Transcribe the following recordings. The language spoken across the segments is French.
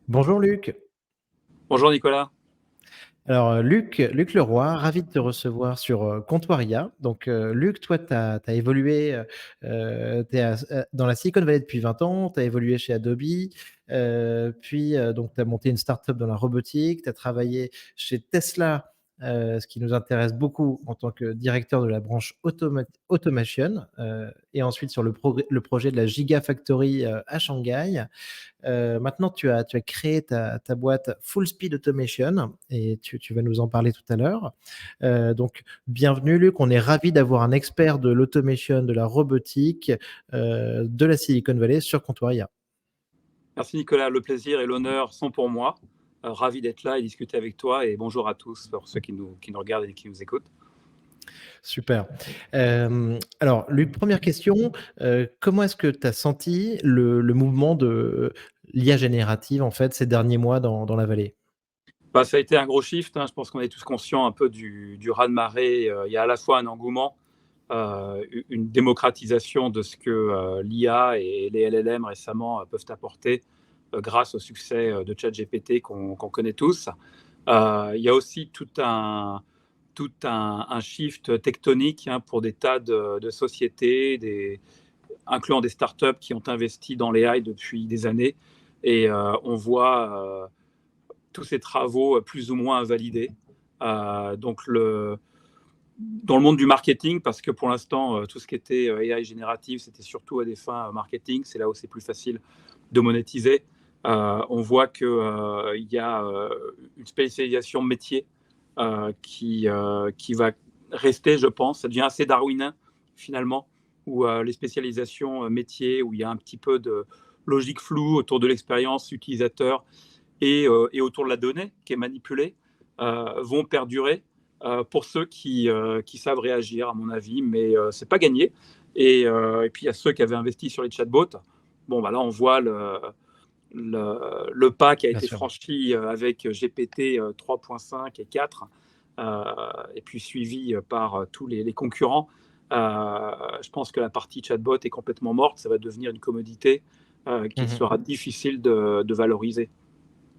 Bonjour Luc. Bonjour Nicolas. Alors Luc Leroy, ravi de te recevoir sur Comptoiria. Donc Luc, toi, tu as évolué dans la Silicon Valley depuis 20 ans, tu as évolué chez Adobe, puis donc tu as monté une startup dans la robotique, tu as travaillé chez Tesla, ce qui nous intéresse beaucoup en tant que directeur de la branche Automation, et ensuite sur le projet de la Gigafactory à Shanghai. Maintenant, tu as créé ta boîte Full Speed Automation et tu vas nous en parler tout à l'heure. Donc, bienvenue Luc, on est ravi d'avoir un expert de l'automation, de la robotique, de la Silicon Valley sur Comptoiria. Merci Nicolas, le plaisir et l'honneur sont pour moi. Ravi d'être là et discuter avec toi et bonjour à tous pour ceux qui nous regardent et qui nous écoutent. Super. Alors, Luc, première question. Comment est-ce que tu as senti le mouvement de l'IA générative en fait ces derniers mois dans la vallée? Ça a été un gros shift, hein. Je pense qu'on est tous conscients un peu du raz-de-marée. Il y a à la fois un engouement, une démocratisation de ce que l'IA et les LLM récemment peuvent apporter grâce au succès de ChatGPT qu'on connaît tous. Il y a aussi tout un shift tectonique, hein, pour des tas de sociétés, incluant des startups qui ont investi dans l'AI depuis des années. Et on voit tous ces travaux plus ou moins invalidés. Donc, dans le monde du marketing, parce que pour l'instant, tout ce qui était AI générative, c'était surtout à des fins marketing. C'est là où c'est plus facile de monétiser. On voit qu'il y a une spécialisation métier qui va rester, je pense. Ça devient assez darwinien, finalement, où les spécialisations métiers, où il y a un petit peu de logique floue autour de l'expérience utilisateur et autour de la donnée qui est manipulée, vont perdurer pour ceux qui savent réagir, à mon avis, mais ce n'est pas gagné. Et puis, il y a ceux qui avaient investi sur les chatbots. Bon, bah là, on voit le pas qui a Bien été sûr. franchi avec GPT 3.5 et 4, et puis suivi par tous les concurrents. Je pense que la partie chatbot est complètement morte. Ça va devenir une commodité qu'il Mhm. sera difficile de valoriser.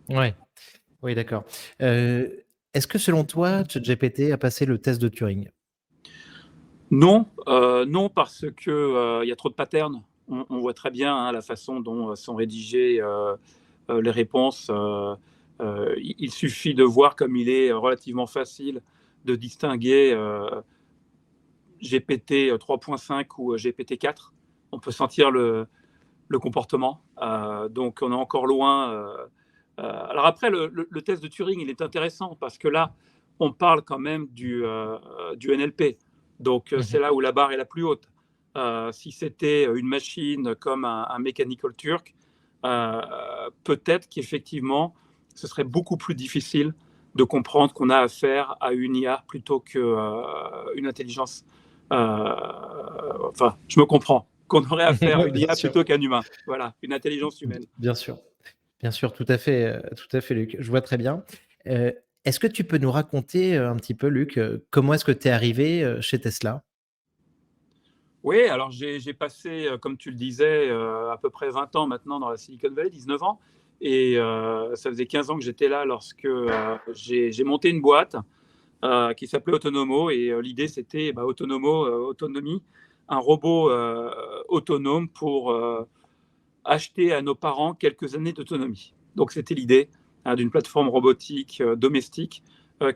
Ouais. Oui, d'accord. Euh, Est-ce que selon toi, ChatGPT a passé le test de Turing? Non, non, parce que il y a trop de patterns. On voit très bien, hein, la façon dont sont rédigées les réponses. Il suffit de voir comme il est relativement facile de distinguer GPT 3.5 ou GPT 4. On peut sentir le comportement. Donc on est encore loin. Alors après, le test de Turing, il est intéressant parce que là, on parle quand même du NLP. Donc c'est Mhm. là où la barre est la plus haute. Si c'était une machine comme un Mechanical Turk, peut-être qu'effectivement, ce serait beaucoup plus difficile de comprendre qu'on a affaire à une IA plutôt qu'une intelligence. Enfin, je me comprends. Qu'on aurait affaire à Oui, une bien IA sûr. plutôt qu'un humain. Voilà, une intelligence humaine. Bien sûr. Bien sûr, tout à fait, Luc. Je vois très bien. Euh, Est-ce que tu peux nous raconter un petit peu, Luc, comment est-ce que tu es arrivé chez Tesla? Oui, alors j'ai passé, comme tu le disais, à peu près 20 ans maintenant dans la Silicon Valley, 19 ans. Et ça faisait 15 ans que j'étais là lorsque j'ai monté une boîte qui s'appelait Autonomo. Et l'idée, c'était autonomie, un robot autonome pour acheter à nos parents quelques années d'autonomie. Donc c'était l'idée, hein, d'une plateforme robotique domestique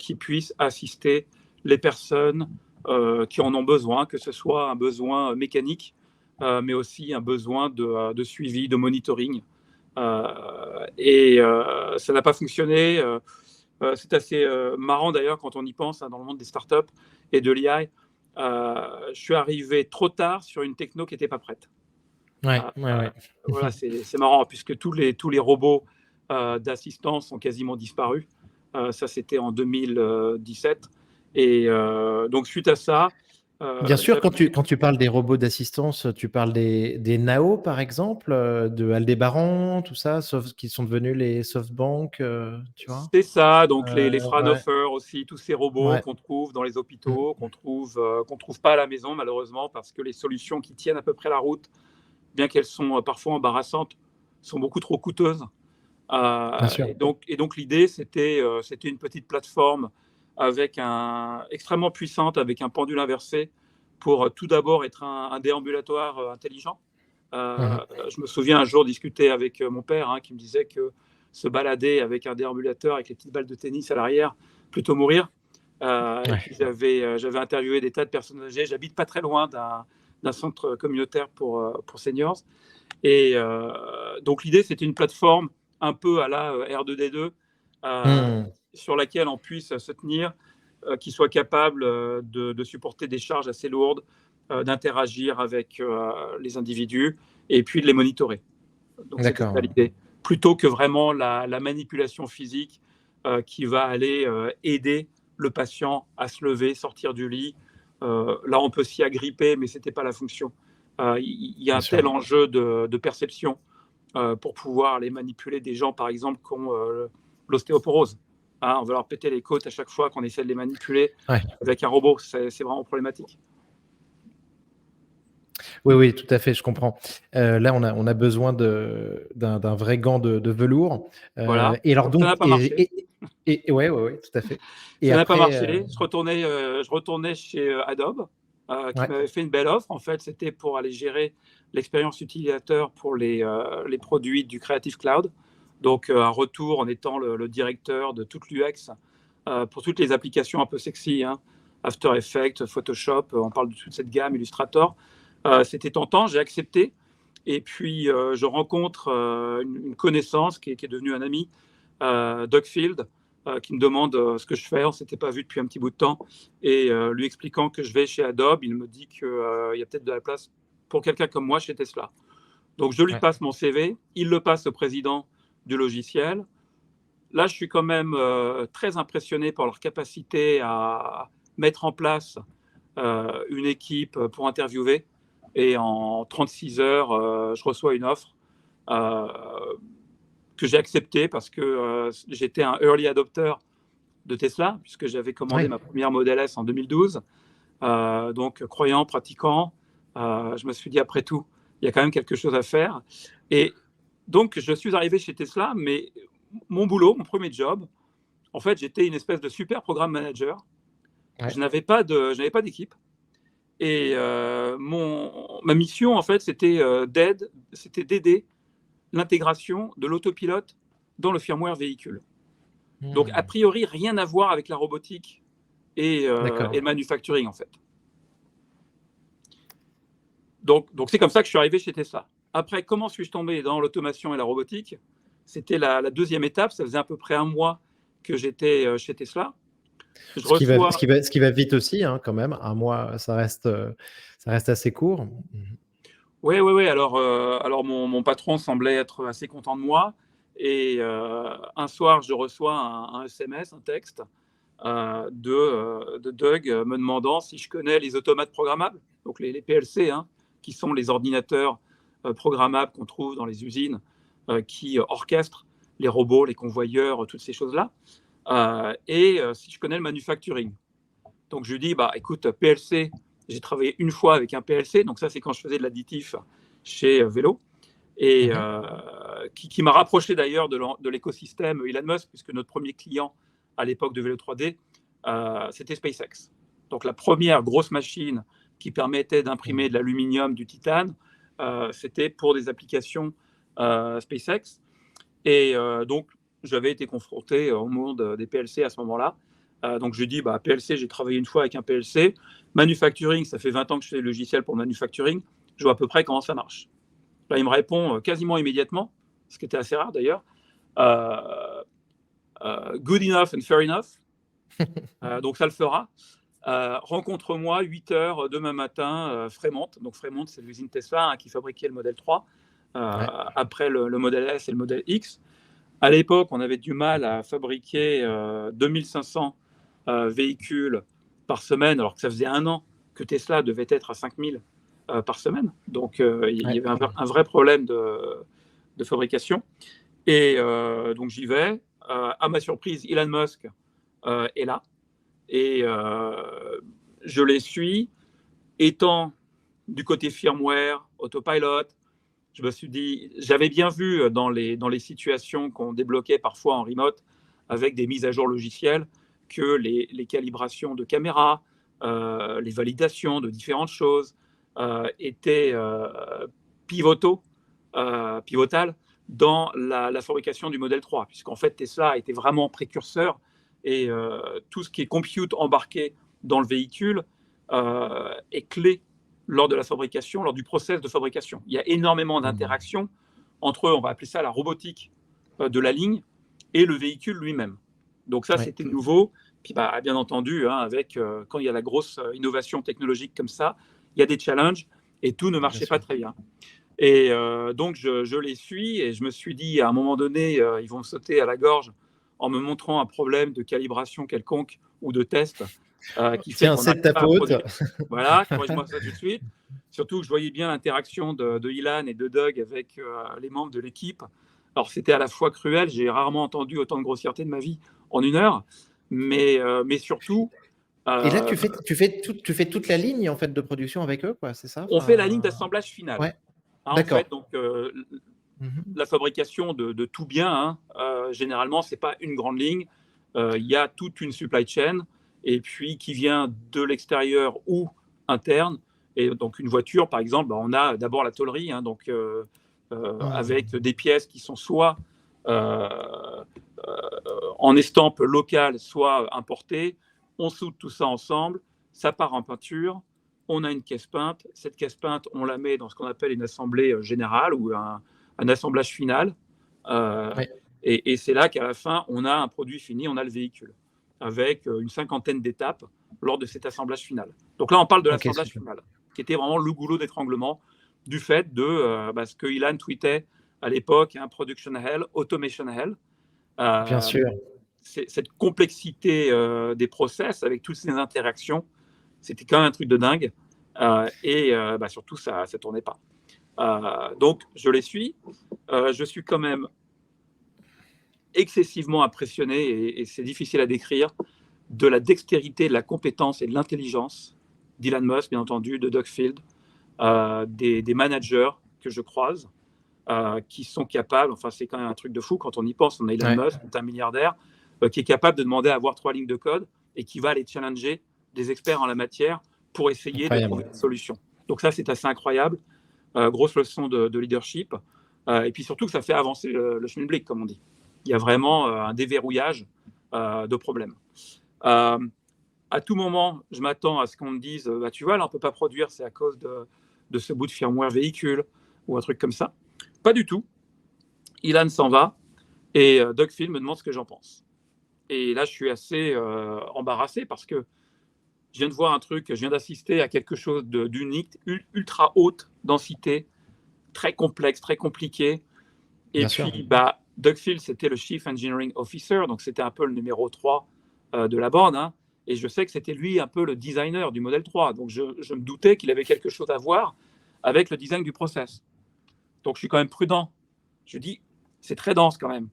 qui puisse assister les personnes qui en ont besoin, que ce soit un besoin mécanique, mais aussi un besoin de suivi, de monitoring. Et ça n'a pas fonctionné. C'est assez marrant d'ailleurs quand on y pense, hein, dans le monde des startups et de l'IA. Je suis arrivé trop tard sur une techno qui n'était pas prête. Ouais, Euh, ouais, ouais. voilà, c'est marrant puisque tous les robots d'assistance ont quasiment disparu. Ça, c'était en 2017. Et donc, suite à ça, Bien sûr, j'avais. quand tu parles des robots d'assistance, tu parles des Nao, par exemple, de Aldébaran, tout ça, sauf qui sont devenus les SoftBank, tu vois? C'est ça, donc les Ouais, Fraunhofer aussi, tous ces robots ouais. qu'on trouve dans les Mm. hôpitaux, qu'on trouve pas à la maison malheureusement, parce que les solutions qui tiennent à peu près la route, bien qu'elles sont parfois embarrassantes, sont beaucoup trop coûteuses. Bien sûr. Et donc l'idée, c'était une petite plateforme extrêmement puissante, avec un pendule inversé, pour tout d'abord être un déambulatoire intelligent. Mmh. Je me souviens un jour discuter avec mon père, qui me disait que se balader avec un déambulateur avec les petites balles de tennis à l'arrière, plutôt mourir. Et Ouais. puis j'avais interviewé des tas de personnes âgées. J'habite pas très loin d'un centre communautaire pour seniors. Et donc l'idée, c'était une plateforme un peu à la R2D2, euh, Mmh. sur laquelle on puisse se tenir, qui soit capable de supporter des charges assez lourdes, d'interagir avec les individus et puis de les monitorer. Donc c'était ça D'accord. l'idée. Plutôt que vraiment la manipulation physique qui va aller aider le patient à se lever, sortir du lit. Là, on peut s'y agripper, mais ce n'était pas la fonction. Il y a Bien un sûr. tel enjeu de perception pour pouvoir aller manipuler des gens, par exemple, qui ont l'ostéoporose. On va leur péter les côtes à chaque fois qu'on essaie de les manipuler Ouais. avec un robot. C'est vraiment problématique. Oui, oui, tout à fait, je comprends. Là, on a besoin d'un vrai gant de velours, Voilà. et alors Donc ça donc n'a pas marché. ouais, ouais, ouais, tout à fait et Ça n'a pas après, marché. Je retournais chez Adobe, qui ouais, m'avait fait une belle offre. En fait, c'était pour aller gérer l'expérience utilisateur pour les produits du Creative Cloud. Donc, un retour en étant le directeur de toute l'UX pour toutes les applications un peu sexy, After Effects, Photoshop, on parle de toute cette gamme, Illustrator. C'était tentant, j'ai accepté. Et puis, je rencontre une connaissance qui est devenue un ami, Doug Field, qui me demande ce que je fais. On ne s'était pas vu depuis un petit bout de temps. Et lui expliquant que je vais chez Adobe, il me dit qu'il y a peut-être de la place pour quelqu'un comme moi chez Tesla. Donc je lui ouais, passe mon CV, il le passe au président du logiciel. Là, je suis quand même très impressionné par leur capacité à mettre en place une équipe pour interviewer. Et en 36 heures, je reçois une offre euh, que j'ai acceptée parce que j'étais un early adopter de Tesla, puisque j'avais commandé ouais. ma première Model S en 2012. Donc, croyant, pratiquant, je me suis dit, après tout, il y a quand même quelque chose à faire. Et donc, je suis arrivé chez Tesla, mais mon boulot, mon premier job, en fait, j'étais une espèce de super programme manager. Ouais. Je n'avais pas d'équipe. Et ma mission, en fait, c'était d'aider l'intégration de l'autopilote dans le firmware véhicule. Donc, a Mmh. priori, rien à voir avec la robotique et D'accord. le manufacturing, en fait. Donc c'est comme ça que je suis arrivé chez Tesla. Après, comment suis-je tombé dans l'automation et la robotique? C'était la deuxième étape. Ça faisait à peu près un mois que j'étais chez Tesla. Je Ce qui va reçois. ce qui va ce qui va vite aussi, hein, quand même. Un mois, ça reste assez court. Mmh. Oui, oui, oui. Alors mon patron semblait être assez content de moi. Et un soir, je reçois un SMS, un texte de Doug me demandant si je connais les automates programmables, donc les PLC, qui sont les ordinateurs programmables qu'on trouve dans les usines, qui orchestrent les robots, les convoyeurs, toutes ces choses-là. Et si je connais le manufacturing. Donc je lui dis, bah écoute, PLC, j'ai travaillé une fois avec un PLC, donc ça c'est quand je faisais de l'additif chez Vélo, et Mmh. qui m'a rapproché d'ailleurs de l'écosystème Elon Musk, puisque notre premier client à l'époque de Vélo 3D, c'était SpaceX. Donc la première grosse machine qui permettait d'imprimer Mmh. de l'aluminium, du titane, c'était pour des applications SpaceX. Et donc j'avais été confronté au monde des PLC à ce moment-là. Donc je lui dis, bah, PLC, j'ai travaillé une fois avec un PLC. Manufacturing, ça fait 20 ans que je fais le logiciel pour le manufacturing. Je vois à peu près comment ça marche. Là, il me répond quasiment immédiatement, ce qui était assez rare d'ailleurs. Euh, Good enough and fair enough. Donc ça le fera. Rencontre-moi 8 heures demain matin, Fremont. Donc Fremont, c'est l'usine Tesla qui fabriquait le modèle 3, Ouais. après le modèle S et le modèle X. À l'époque, on avait du mal à fabriquer 2500 véhicules par semaine, alors que ça faisait un an que Tesla devait être à 5000 par semaine. Donc, il y Ouais. avait un vrai problème de fabrication. Et donc, j'y vais. À ma surprise, Elon Musk est là. Et je les suis, étant du côté firmware, autopilot, je me suis dit, j'avais bien vu dans les situations qu'on débloquait parfois en remote avec des mises à jour logicielles que les calibrations de caméra, les validations de différentes choses étaient pivotales dans la fabrication du modèle 3, puisqu'en fait Tesla était vraiment précurseur et tout ce qui est compute embarqué dans le véhicule est clé lors de la fabrication, lors du process de fabrication. Il y a énormément d'interactions entre, on va appeler ça la robotique de la ligne et le véhicule lui-même. Donc ça, c'était nouveau. Puis bien entendu, avec, quand il y a la grosse innovation technologique comme ça, il y a des challenges et tout ne marchait pas très bien. Et donc, je les suis et je me suis dit, à un moment donné, ils vont me sauter à la gorge en me montrant un problème de calibration quelconque ou de test qui fait Tiens, qu'on c'est n'arrive de ta pas à faute. produire. Voilà, corrige-moi ça tout de suite. Surtout que je voyais bien l'interaction de Ilan et de Doug avec les membres de l'équipe. Alors, c'était à la fois cruel, j'ai rarement entendu autant de grossièreté de ma vie en 1 heure, mais surtout… Et là, tu fais toute la ligne en fait de production avec eux, quoi, c'est ça? on fait la ligne d'assemblage final. Ouais, En fait, d'accord. donc, la fabrication de tout bien, généralement, ce n'est pas une grande ligne. Il y a toute une supply chain, et puis qui vient de l'extérieur ou interne. Et donc, une voiture, par exemple, on a d'abord la tôlerie, donc, avec des pièces qui sont soit en estampe locale, soit importées. On soude tout ça ensemble, ça part en peinture. On a une caisse peinte. Cette caisse peinte, on la met dans ce qu'on appelle une assemblée générale ou un assemblage final. Et c'est là qu'à la fin, on a un produit fini, on a le véhicule, avec une 50aine d'étapes lors de cet assemblage final. Donc là, on parle de l'assemblage final, qui était vraiment le goulot d'étranglement du fait de ce que Ilan tweetait à l'époque, production hell, automation hell. Bien sûr. Cette complexité des process avec toutes ces interactions, c'était quand même un truc de dingue. Et surtout, ça ne tournait pas. Donc, je les suis. Je suis quand même excessivement impressionné, et c'est difficile à décrire, de la dextérité, de la compétence et de l'intelligence d'Elon Musk, bien entendu, de Doug Field, des managers que je croise, qui sont capables, enfin c'est quand même un truc de fou quand on y pense, on a Elon Musk, un milliardaire, qui est capable de demander à avoir 3 lignes de code et qui va aller challenger des experts en la matière pour essayer de trouver une solution. Donc ça, c'est assez incroyable. Grosse leçon de leadership. Et puis surtout que ça fait avancer le schmilblick, comme on dit. Il y a vraiment un déverrouillage de problèmes. À tout moment, je m'attends à ce qu'on me dise tu vois, là, on ne peut pas produire, c'est à cause de ce bout de firmware véhicule ou un truc comme ça. Pas du tout. Ilan s'en va et Doug Field me demande ce que j'en pense. Et là, je suis assez embarrassé parce que je viens de voir un truc, je viens d'assister à quelque chose d'unique, ultra haute densité, très complexe, très compliqué. Et puis, Doug Field, c'était le Chief Engineering Officer, donc c'était un peu le numéro 3 de la board. Et je sais que c'était lui un peu le designer du modèle 3. Donc, je me doutais qu'il avait quelque chose à voir avec le design du process. Donc, je suis quand même prudent. Je dis, c'est très dense quand même.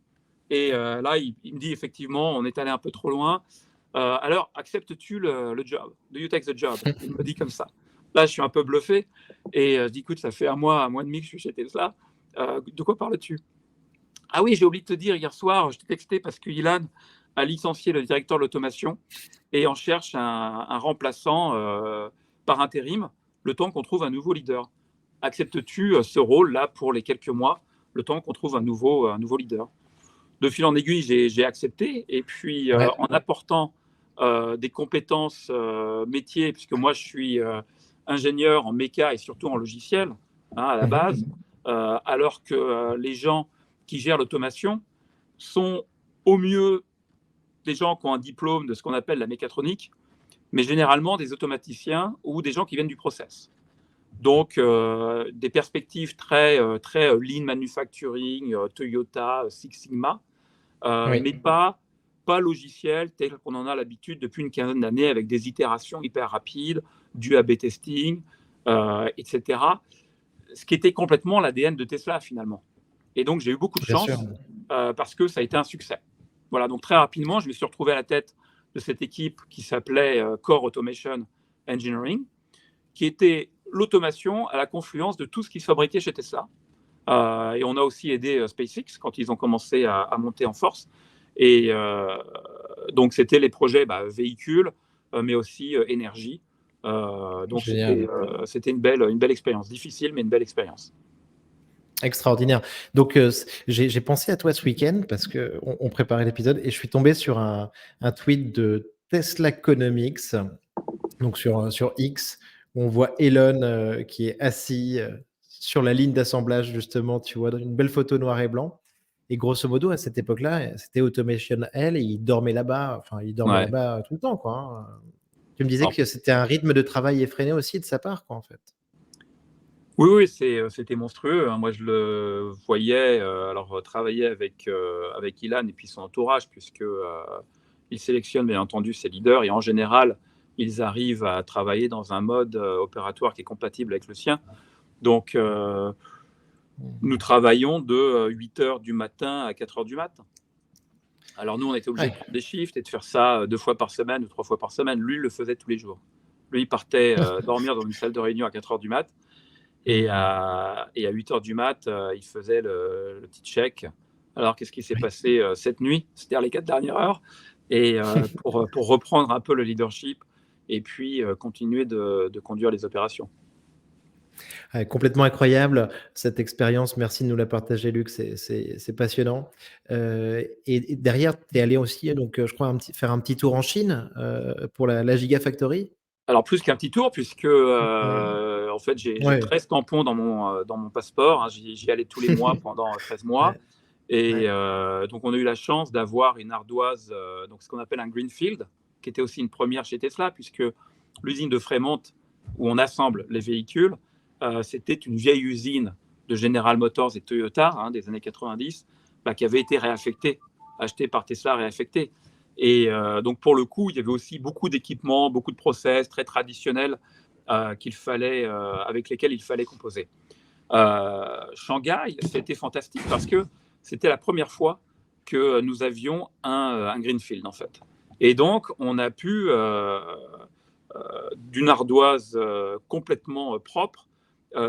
Et là, il me dit, effectivement, on est allé un peu trop loin. Alors, acceptes-tu le job? Do you take the job? Il me dit comme ça. Là, je suis un peu bluffé. Et je dis, écoute, ça fait un mois et demi que je suis chez Tesla. De quoi parles-tu? Ah oui, j'ai oublié de te dire, hier soir, je t'ai texté parce que Ilan a licencié le directeur de l'automation et on cherche un remplaçant par intérim, le temps qu'on trouve un nouveau leader. Acceptes-tu ce rôle-là pour les quelques mois, le temps qu'on trouve un nouveau leader? De fil en aiguille, j'ai accepté. Et puis, en apportant des compétences métiers, puisque moi, je suis ingénieur en méca et surtout en logiciel, à la base, alors que les gens qui gèrent l'automation sont au mieux des gens qui ont un diplôme de ce qu'on appelle la mécatronique, mais généralement des automaticiens ou des gens qui viennent du process. Donc, des perspectives très lean manufacturing, Toyota, Six Sigma, mais pas logiciel tel qu'on en a l'habitude depuis une quinzaine d'années avec des itérations hyper rapides, du A/B testing, etc. Ce qui était complètement l'ADN de Tesla finalement. Et donc, j'ai eu beaucoup de chance parce que ça a été un succès. Voilà, donc très rapidement, je me suis retrouvé à la tête de cette équipe qui s'appelait Core Automation Engineering, qui était l'automation à la confluence de tout ce qui se fabriquait chez Tesla. Et on a aussi aidé SpaceX quand ils ont commencé à monter en force. Et donc, c'était les projets véhicules, mais aussi énergie. Donc, Génial. c'était une belle expérience. Difficile, mais une belle expérience. Extraordinaire. Donc, j'ai pensé à toi ce week-end parce qu'on préparait l'épisode et je suis tombé sur un tweet de Tesla Economics, donc sur X, où on voit Elon qui est assis sur la ligne d'assemblage, justement, tu vois, dans une belle photo noir et blanc. Et grosso modo, à cette époque-là, c'était Automation L et il dormait là-bas, enfin, il dormait Ouais. là-bas tout le temps, quoi, hein. Tu me disais Alors, que c'était un rythme de travail effréné aussi de sa part, quoi, en fait. oui, oui, c'était monstrueux, hein. Moi, je le voyais travailler avec Ilan et puis son entourage, puisque il sélectionne bien entendu ses leaders et en général, ils arrivent à travailler dans un mode opératoire qui est compatible avec le sien. Donc, nous travaillons de 8 heures du matin à 4 heures du matin. Alors, nous, on était obligés de Ouais. prendre des shifts et de faire ça 2 fois par semaine ou 3 fois par semaine. Lui, il le faisait tous les jours. Lui, il partait dormir dans une salle de réunion à 4 heures du mat. Et Hmm. à 8 heures du mat, il faisait le petit check. Alors, qu'est-ce qui s'est Oui. passé cette nuit, c'est-à-dire les 4 dernières heures, et pour reprendre un peu le leadership et puis continuer de conduire les opérations. Complètement incroyable cette expérience. Merci de nous la partager, Luc. C'est passionnant. Et derrière, tu es allé aussi, donc, je crois, faire un petit tour en Chine pour la Gigafactory. Alors, plus qu'un petit tour, puisque Mhm. en fait, j'ai Ouais, 13 tampons dans mon passeport, hein. J'y allais tous les mois pendant 13 mois. ouais, Et ouais. donc, on a eu la chance d'avoir une ardoise, donc ce qu'on appelle un greenfield, qui était aussi une première chez Tesla, puisque l'usine de Fremont, où on assemble les véhicules, c'était une vieille usine de General Motors et Toyota, hein, des années 90, qui avait été réaffectée, achetée par Tesla, réaffectée. Et donc, pour le coup, il y avait aussi beaucoup d'équipements, beaucoup de process très traditionnels avec lesquels il fallait composer. Shanghai, c'était fantastique parce que c'était la première fois que nous avions un greenfield, en fait. Et donc, on a pu, d'une ardoise complètement propre,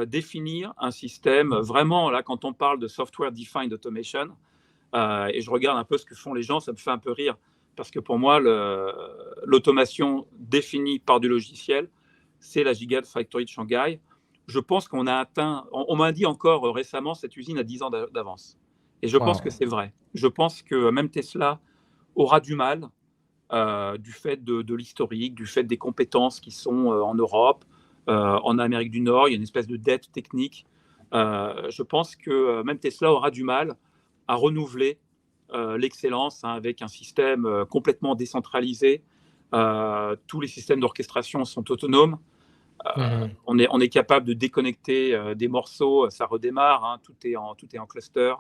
définir un système vraiment, là, quand on parle de software defined automation, et je regarde un peu ce que font les gens, ça me fait un peu rire, parce que pour moi, l'automation définie par du logiciel, c'est la Gigafactory de Shanghai. Je pense qu'on a atteint, on m'a dit encore récemment, cette usine a 10 ans d'avance. Et je pense que Waouh. c'est vrai. Je pense que même Tesla aura du mal, du fait de l'historique, du fait des compétences qui sont en Europe, en Amérique du Nord. Il y a une espèce de dette technique. Je pense que même Tesla aura du mal à renouveler l'excellence, hein, avec un système complètement décentralisé. Tous les systèmes d'orchestration sont autonomes. Mhm. On est capable de déconnecter des morceaux, ça redémarre, hein, tout est en cluster.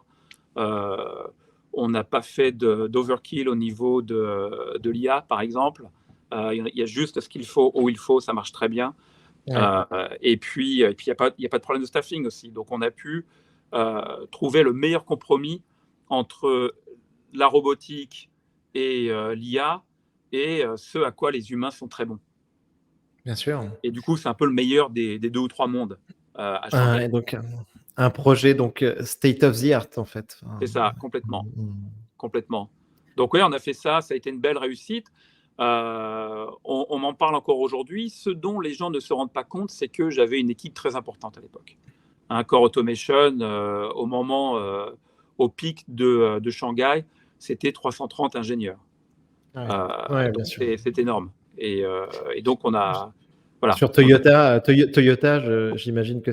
Euh, on n'a pas fait d'overkill au niveau de l'IA, par exemple. Il y a juste ce qu'il faut, où il faut, ça marche très bien. Ouais. Et puis, il n'y a pas de problème de staffing aussi. Donc, on a pu trouver le meilleur compromis entre la robotique et l'IA et ce à quoi les humains sont très bons. Bien sûr. Et du coup, c'est un peu le meilleur des 2 ou 3 mondes à Shanghai. Et donc, un projet donc state of the art, en fait. C'est ça, complètement. Mhm. Complètement. Donc oui, on a fait ça, ça a été une belle réussite. On m'en parle encore aujourd'hui. Ce dont les gens ne se rendent pas compte, c'est que j'avais une équipe très importante à l'époque. Un Core Automation, au pic de Shanghai, c'était 330 ingénieurs. Ouais. Ouais, bien Donc sûr. c'est énorme. Et donc on a, voilà, Sur Toyota, Toyota, j'imagine que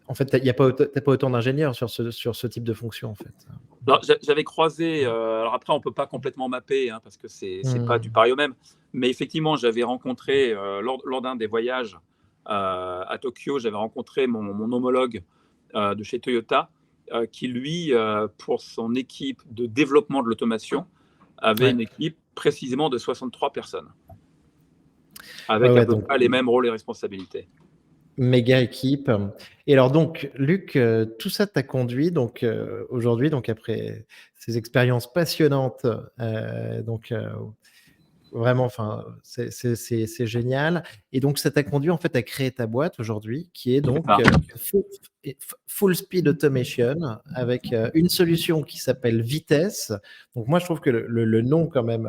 en fait, il y a pas t'as pas autant d'ingénieurs sur ce type de fonction, en fait. alors, j'avais croisé, alors après, on ne peut pas complètement mapper, hein, parce que c'est pas du Mmh. pareil au même, mais effectivement, j'avais rencontré, lors d'un des voyages à Tokyo, j'avais rencontré mon homologue de chez Toyota, qui, lui, pour son équipe de développement de l'automation, avait Ouais. une équipe précisément de 63 personnes, Ouais, avec à ouais, peu donc près les mêmes rôles et responsabilités. méga équipe. Et alors donc, Luc, tout ça t'a conduit donc, aujourd'hui, donc après ces expériences passionnantes, donc, Vraiment, enfin, c'est génial. Et donc, ça t'a conduit en fait à créer ta boîte aujourd'hui, qui est C'est ça. donc Full Speed Automation, avec une solution qui s'appelle Vitesse. Donc, moi, je trouve que le nom quand même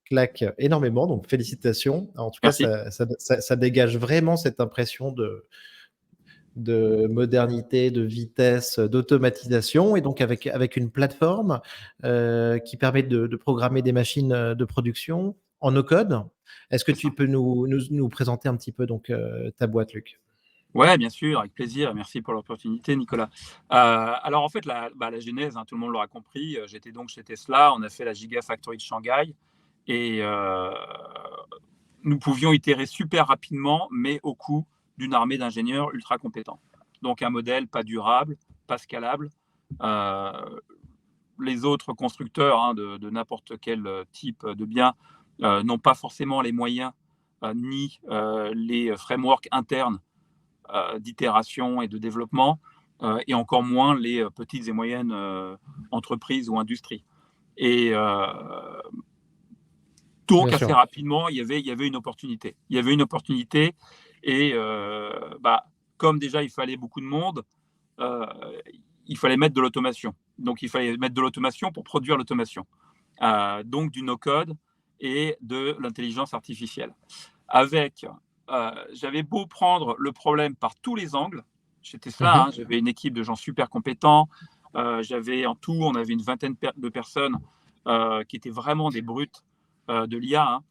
claque énormément. Donc, félicitations. En tout cas, Merci. ça dégage vraiment cette impression de modernité, de vitesse, d'automatisation, et donc avec une plateforme qui permet de programmer des machines de production en no-code. Est-ce que C'est ça. tu peux nous présenter un petit peu donc ta boîte, Luc? Ouais, bien sûr, avec plaisir. Merci pour l'opportunité, Nicolas. Alors en fait, la genèse, hein, tout le monde l'aura compris. J'étais donc chez Tesla. On a fait la Gigafactory de Shanghai et nous pouvions itérer super rapidement, mais au coût d'une armée d'ingénieurs ultra compétents. Donc un modèle pas durable, pas scalable. Euh, les autres constructeurs, hein, de n'importe quel type de bien n'ont pas forcément les moyens ni les frameworks internes d'itération et de développement, et encore moins les petites et moyennes entreprises ou industries. Et Bien donc, assez sûr. rapidement, il y avait une opportunité. Il y avait une opportunité, et comme déjà il fallait beaucoup de monde, euh, il fallait mettre de l'automation. Donc, il fallait mettre de l'automation pour produire l'automation. Donc, du no-code et de l'intelligence artificielle. J'avais beau prendre le problème par tous les angles, chez Tesla, hein, Mhm. j'avais une équipe de gens super compétents. En tout, on avait une vingtaine de personnes qui étaient vraiment des brutes de l'IA. Hein.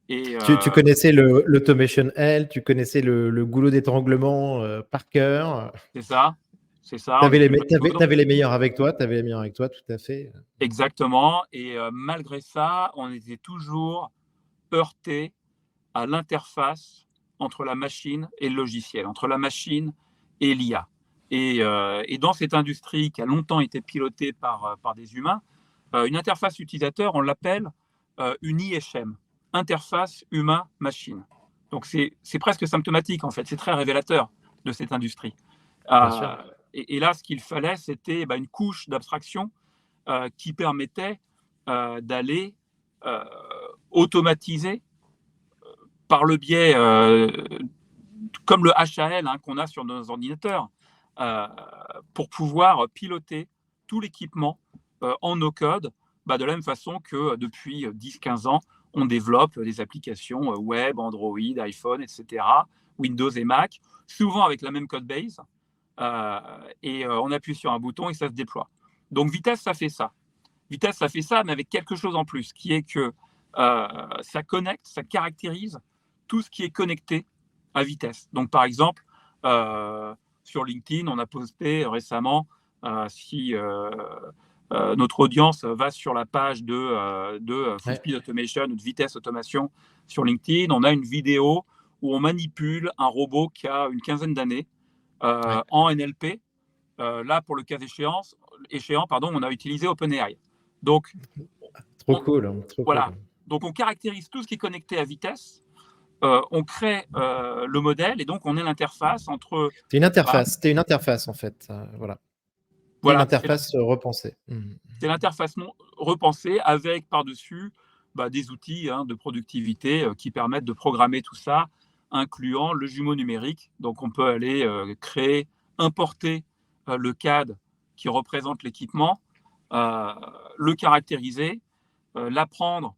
Et Tu connaissais l'Automation L, tu connaissais le goulot d'étranglement par cœur. c'est ça, c'est ça. Tu On avais était pas t'avais les meilleurs avec toi, tu avais les meilleurs avec toi, tout à fait. exactement. Et malgré ça, on était toujours heurté à l'interface entre la machine et le logiciel, entre la machine et l'IA. Et dans cette industrie qui a longtemps été pilotée par des humains, une interface utilisateur, on l'appelle une IHM, interface humain-machine. Donc c'est presque symptomatique en fait, c'est très révélateur de cette industrie. Bien sûr. Euh, et là, ce qu'il fallait, c'était une couche d'abstraction qui permettait d'aller euh, automatiser par le biais, comme le HAL hein, qu'on a sur nos ordinateurs, euh, pour pouvoir piloter tout l'équipement en no-code, de la même façon que depuis 10-15 ans, on développe des applications web, Android, iPhone, etc., Windows et Mac, souvent avec la même code base, on appuie sur un bouton et ça se déploie. Donc Vitesse, ça fait ça. Vitesse, ça fait ça, mais avec quelque chose en plus, qui est que ça connecte, ça caractérise tout ce qui est connecté à Vitesse. Donc, par exemple, sur LinkedIn, on a posté récemment, si notre audience va sur la page de Full Ouais. Speed Automation ou de Vitesse Automation sur LinkedIn, on a une vidéo où on manipule un robot qui a une quinzaine d'années Ouais. en NLP. Là, pour le cas échéant, on a utilisé OpenAI. Donc, Trop on, cool, hein, trop cool. voilà. Donc, on caractérise tout ce qui est connecté à Vitesse, on crée le modèle, et donc on est l'interface entre. C'était une interface en fait. Voilà. Une Voilà, interface repensée. Mhm. c'est l'interface repensée avec par-dessus des outils hein, de productivité qui permettent de programmer tout ça, incluant le jumeau numérique. Donc on peut aller créer, importer le CAD qui représente l'équipement, euh, le caractériser, l'apprendre,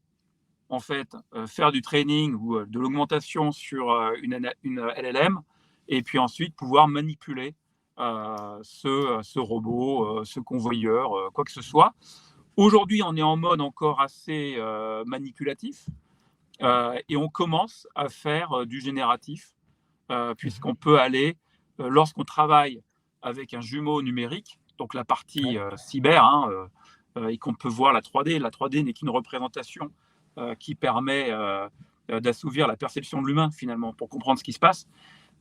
en fait, faire du training ou de l'augmentation sur une LLM, et puis ensuite pouvoir manipuler ce robot, ce convoyeur, quoi que ce soit. Aujourd'hui, on est en mode encore assez manipulatif, et on commence à faire du génératif, Mhm. puisqu'on peut aller, lorsqu'on travaille avec un jumeau numérique, donc la partie Ouais. cyber, hein, et qu'on peut voir la 3D. La 3D n'est qu'une représentation qui permet d'assouvir la perception de l'humain, finalement, pour comprendre ce qui se passe.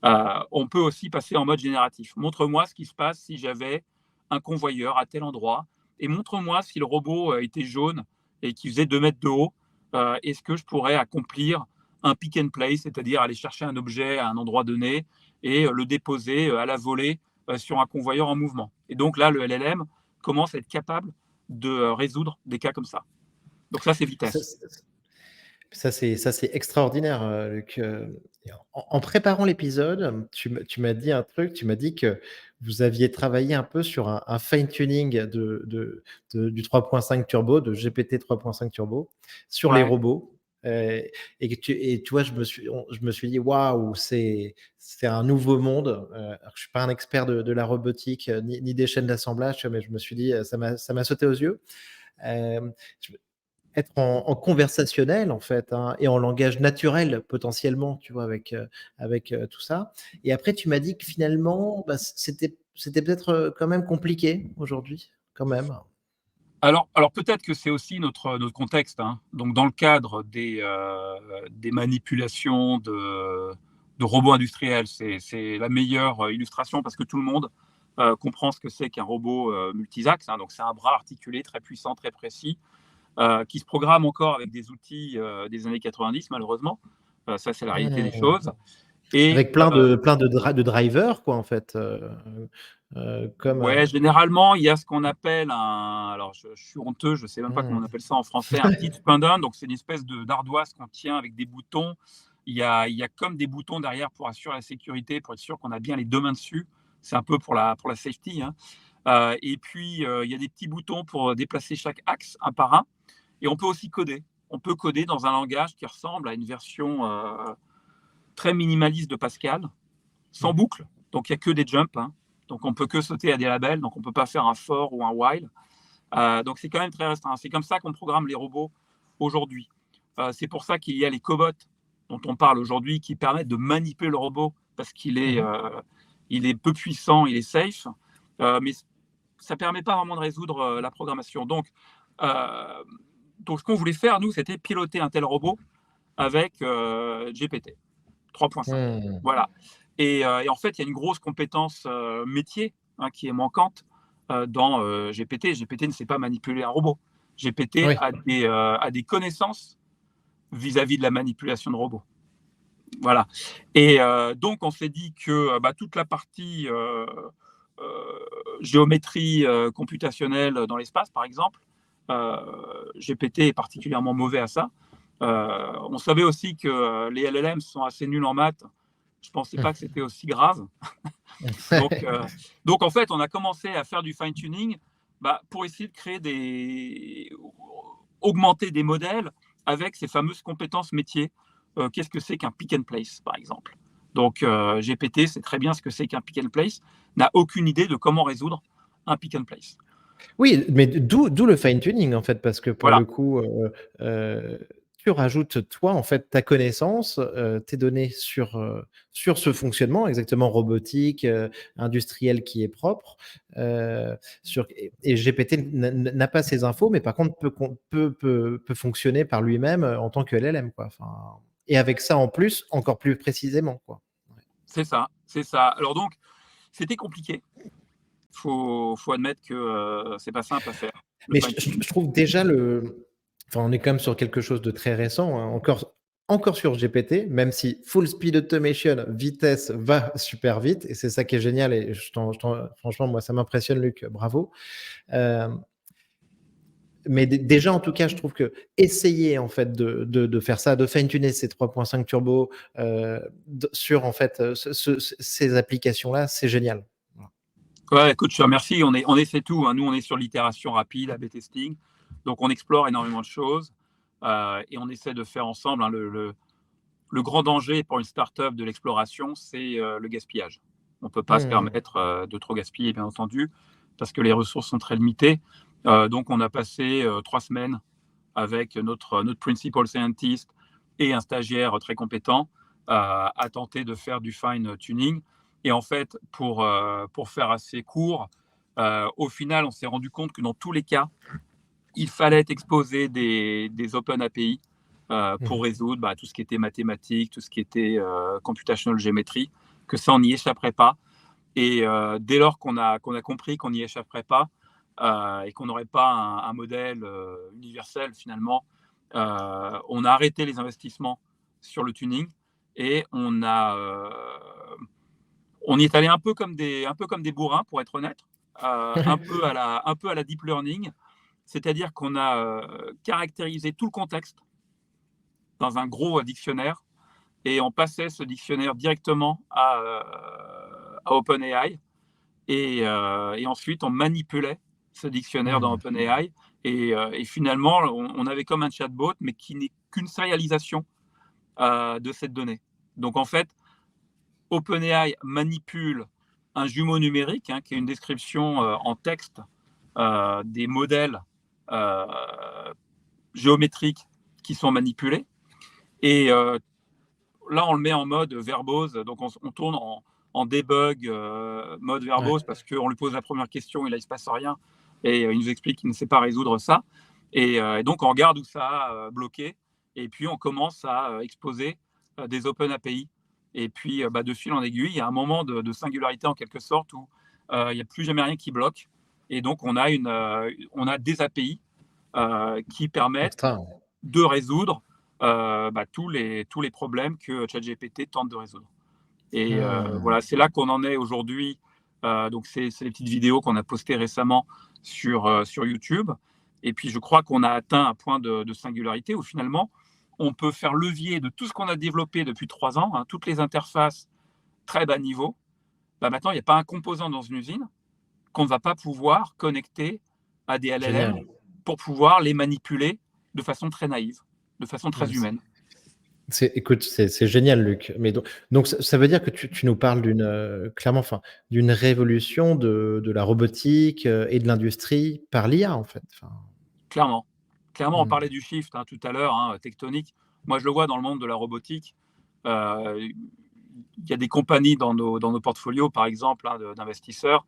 On peut aussi passer en mode génératif. Montre-moi ce qui se passe si j'avais un convoyeur à tel endroit, et montre-moi si le robot était jaune et qui faisait 2 mètres de haut, est-ce que je pourrais accomplir un pick and place, c'est-à-dire aller chercher un objet à un endroit donné et le déposer à la volée sur un convoyeur en mouvement. Et donc là, le LLM commence à être capable de résoudre des cas comme ça. Donc ça, c'est Ça, vitesse. Ça, c'est extraordinaire, Luc. En préparant l'épisode, tu m'as dit un truc, tu m'as dit que vous aviez travaillé un peu sur un fine-tuning du 3.5 turbo, de GPT 3.5 turbo, sur les Ouais. robots. Et tu vois, je me suis dit, waouh, c'est un nouveau monde. Alors que je suis pas un expert de la robotique, ni des chaînes d'assemblage, tu vois, mais je me suis dit, ça m'a sauté aux yeux. Euh, Être en conversationnel en fait, hein, et en langage naturel potentiellement, tu vois, avec tout ça. Et après, tu m'as dit que finalement, bah, c'était peut-être quand même compliqué aujourd'hui, quand même. Alors peut-être que c'est aussi notre contexte, hein. Donc, dans le cadre des manipulations de robots industriels, c'est la meilleure illustration parce que tout le monde comprend ce que c'est qu'un robot multisaxe, hein. Donc, c'est un bras articulé très puissant, très précis, qui se programme encore avec des outils des années 90, malheureusement. Ça, c'est la réalité des Mmh. choses. Et Avec de drivers, quoi, en fait. Comme. ouais, généralement, il y a ce qu'on appelle un. Alors, je suis honteux, je ne sais même pas comment on Mmh. appelle ça en français, un teeth pendant. Donc, c'est une espèce d'ardoise qu'on tient avec des boutons. Il y a comme des boutons derrière pour assurer la sécurité, pour être sûr qu'on a bien les deux mains dessus. C'est un peu pour la safety, hein. Et puis, il y a des petits boutons pour déplacer chaque axe un par un. Et on peut aussi coder. On peut coder dans un langage qui ressemble à une version très minimaliste de Pascal, sans Mmh. boucle. Donc, il n'y a que des jumps, hein. Donc, on peut que sauter à des labels. Donc, on ne peut pas faire un for ou un while. Donc, c'est quand même très restreint. C'est comme ça qu'on programme les robots aujourd'hui. C'est pour ça qu'il y a les cobots dont on parle aujourd'hui qui permettent de manipuler le robot parce Mmh. il est peu puissant, il est safe. Mais ça ne permet pas vraiment de résoudre la programmation. Euh, donc, ce qu'on voulait faire, nous, c'était piloter un tel robot avec GPT 3.5. Mmh. Voilà. Et en fait, il y a une grosse compétence métier, hein, qui est manquante dans GPT. GPT ne sait pas manipuler un robot. GPT Oui. a des connaissances vis-à-vis de la manipulation de robots. Voilà. Et donc, on s'est dit que toute la partie euh, géométrie computationnelle dans l'espace, par exemple, GPT est particulièrement mauvais à ça. On savait aussi que les LLM sont assez nuls en maths. Je ne pensais pas que c'était aussi grave. Donc, donc, en fait, on a commencé à faire du fine-tuning pour essayer de augmenter des modèles avec ces fameuses compétences métiers. Qu'est-ce que c'est qu'un pick and place, par exemple? Donc, GPT sait très bien ce que c'est qu'un pick and place, n'a aucune idée de comment résoudre un pick and place. Oui, mais d'où le fine tuning en fait, parce que pour Voilà, le coup, heu, tu rajoutes toi en fait ta connaissance, tes données sur ce fonctionnement exactement robotique, industriel qui est propre, sur et GPT n'a pas ces infos, mais par contre peut fonctionner par lui-même, en tant que LLM quoi, enfin et avec ça en plus, encore plus précisément quoi. Ouais. c'est ça, c'est ça. Alors donc, c'était compliqué. Faut admettre que c'est pas simple à faire, le Mais fine-tuning. je trouve déjà enfin, on est quand même sur quelque chose de très récent, hein, encore sur GPT, même si full speed automation, vitesse va super vite, et c'est ça qui est génial. Et franchement, moi, ça m'impressionne, Luc. Bravo. Euh, mais déjà, en tout cas, je trouve que essayer en fait de faire ça, de fine-tuner ces 3.5 turbo sur en fait ces applications-là, c'est génial. Voilà. Ouais, écoute, je te remercie. On essaie tout, hein. Nous, on est sur l'itération rapide, A/B testing. Donc, on explore énormément de choses et on essaie de faire ensemble, hein. Le grand danger pour une startup de l'exploration, c'est le gaspillage. On ne peut pas se Hmm. permettre de trop gaspiller, bien entendu, parce que les ressources sont très limitées. Donc, on a passé 3 semaines avec notre principal scientist et un stagiaire très compétent à tenter de faire du fine tuning. Et en fait, pour faire assez court, au final, on s'est rendu compte que dans tous les cas, il fallait exposer des open API pour Mhm. résoudre tout ce qui était mathématiques, tout ce qui était computational geometry, que ça, on n'y échapperait pas. Et dès lors qu'on a compris qu'on n'y échapperait pas et qu'on n'aurait pas un modèle universel finalement, on a arrêté les investissements sur le tuning et on y est allé un peu comme des bourrins, pour être honnête, un peu à la deep learning, c'est-à-dire qu'on a caractérisé tout le contexte dans un gros dictionnaire et on passait ce dictionnaire directement à OpenAI et ensuite on manipulait ce dictionnaire dans Mmh. OpenAI et finalement on avait comme un chatbot mais qui n'est qu'une sérialisation de cette donnée. Donc en fait, OpenAI manipule un jumeau numérique qui est une description en texte des modèles euh, géométriques qui sont manipulés. Et là, on le met en mode verbose. Donc, on tourne en debug, mode Ouais. verbose, parce qu'on lui pose la première question et là, il ne se passe rien. Et il nous explique qu'il ne sait pas résoudre ça. Et donc, on regarde où ça a bloqué. Et puis, on commence à exposer des Open API. Et puis, de fil en aiguille, il y a un moment de singularité en quelque sorte où il n'y a plus jamais rien qui bloque. Et donc, on a des API qui permettent Extra. de résoudre tous les problèmes que ChatGPT tente de résoudre. Et Mmh. voilà, c'est là qu'on en est aujourd'hui. Donc, c'est les petites vidéos qu'on a postées récemment sur YouTube. Et puis, je crois qu'on a atteint un point de singularité où finalement, on peut faire levier de tout ce qu'on a développé depuis 3 ans, toutes les interfaces très bas niveau. Maintenant, il n'y a pas un composant dans une usine qu'on ne va pas pouvoir connecter à des LLM Génial. pour pouvoir les manipuler de façon très naïve, de façon très Mmh, humaine. écoute, c'est génial, Luc. Mais donc ça veut dire que tu nous parles clairement, enfin, d'une révolution de la robotique, et de l'industrie par l'IA, en fait. Enfin, Clairement. Clairement, on mmh. parlait du shift tout à l'heure, tectonique. Moi, je le vois dans le monde de la robotique. Il y a des compagnies dans nos portfolios, par exemple, d'investisseurs.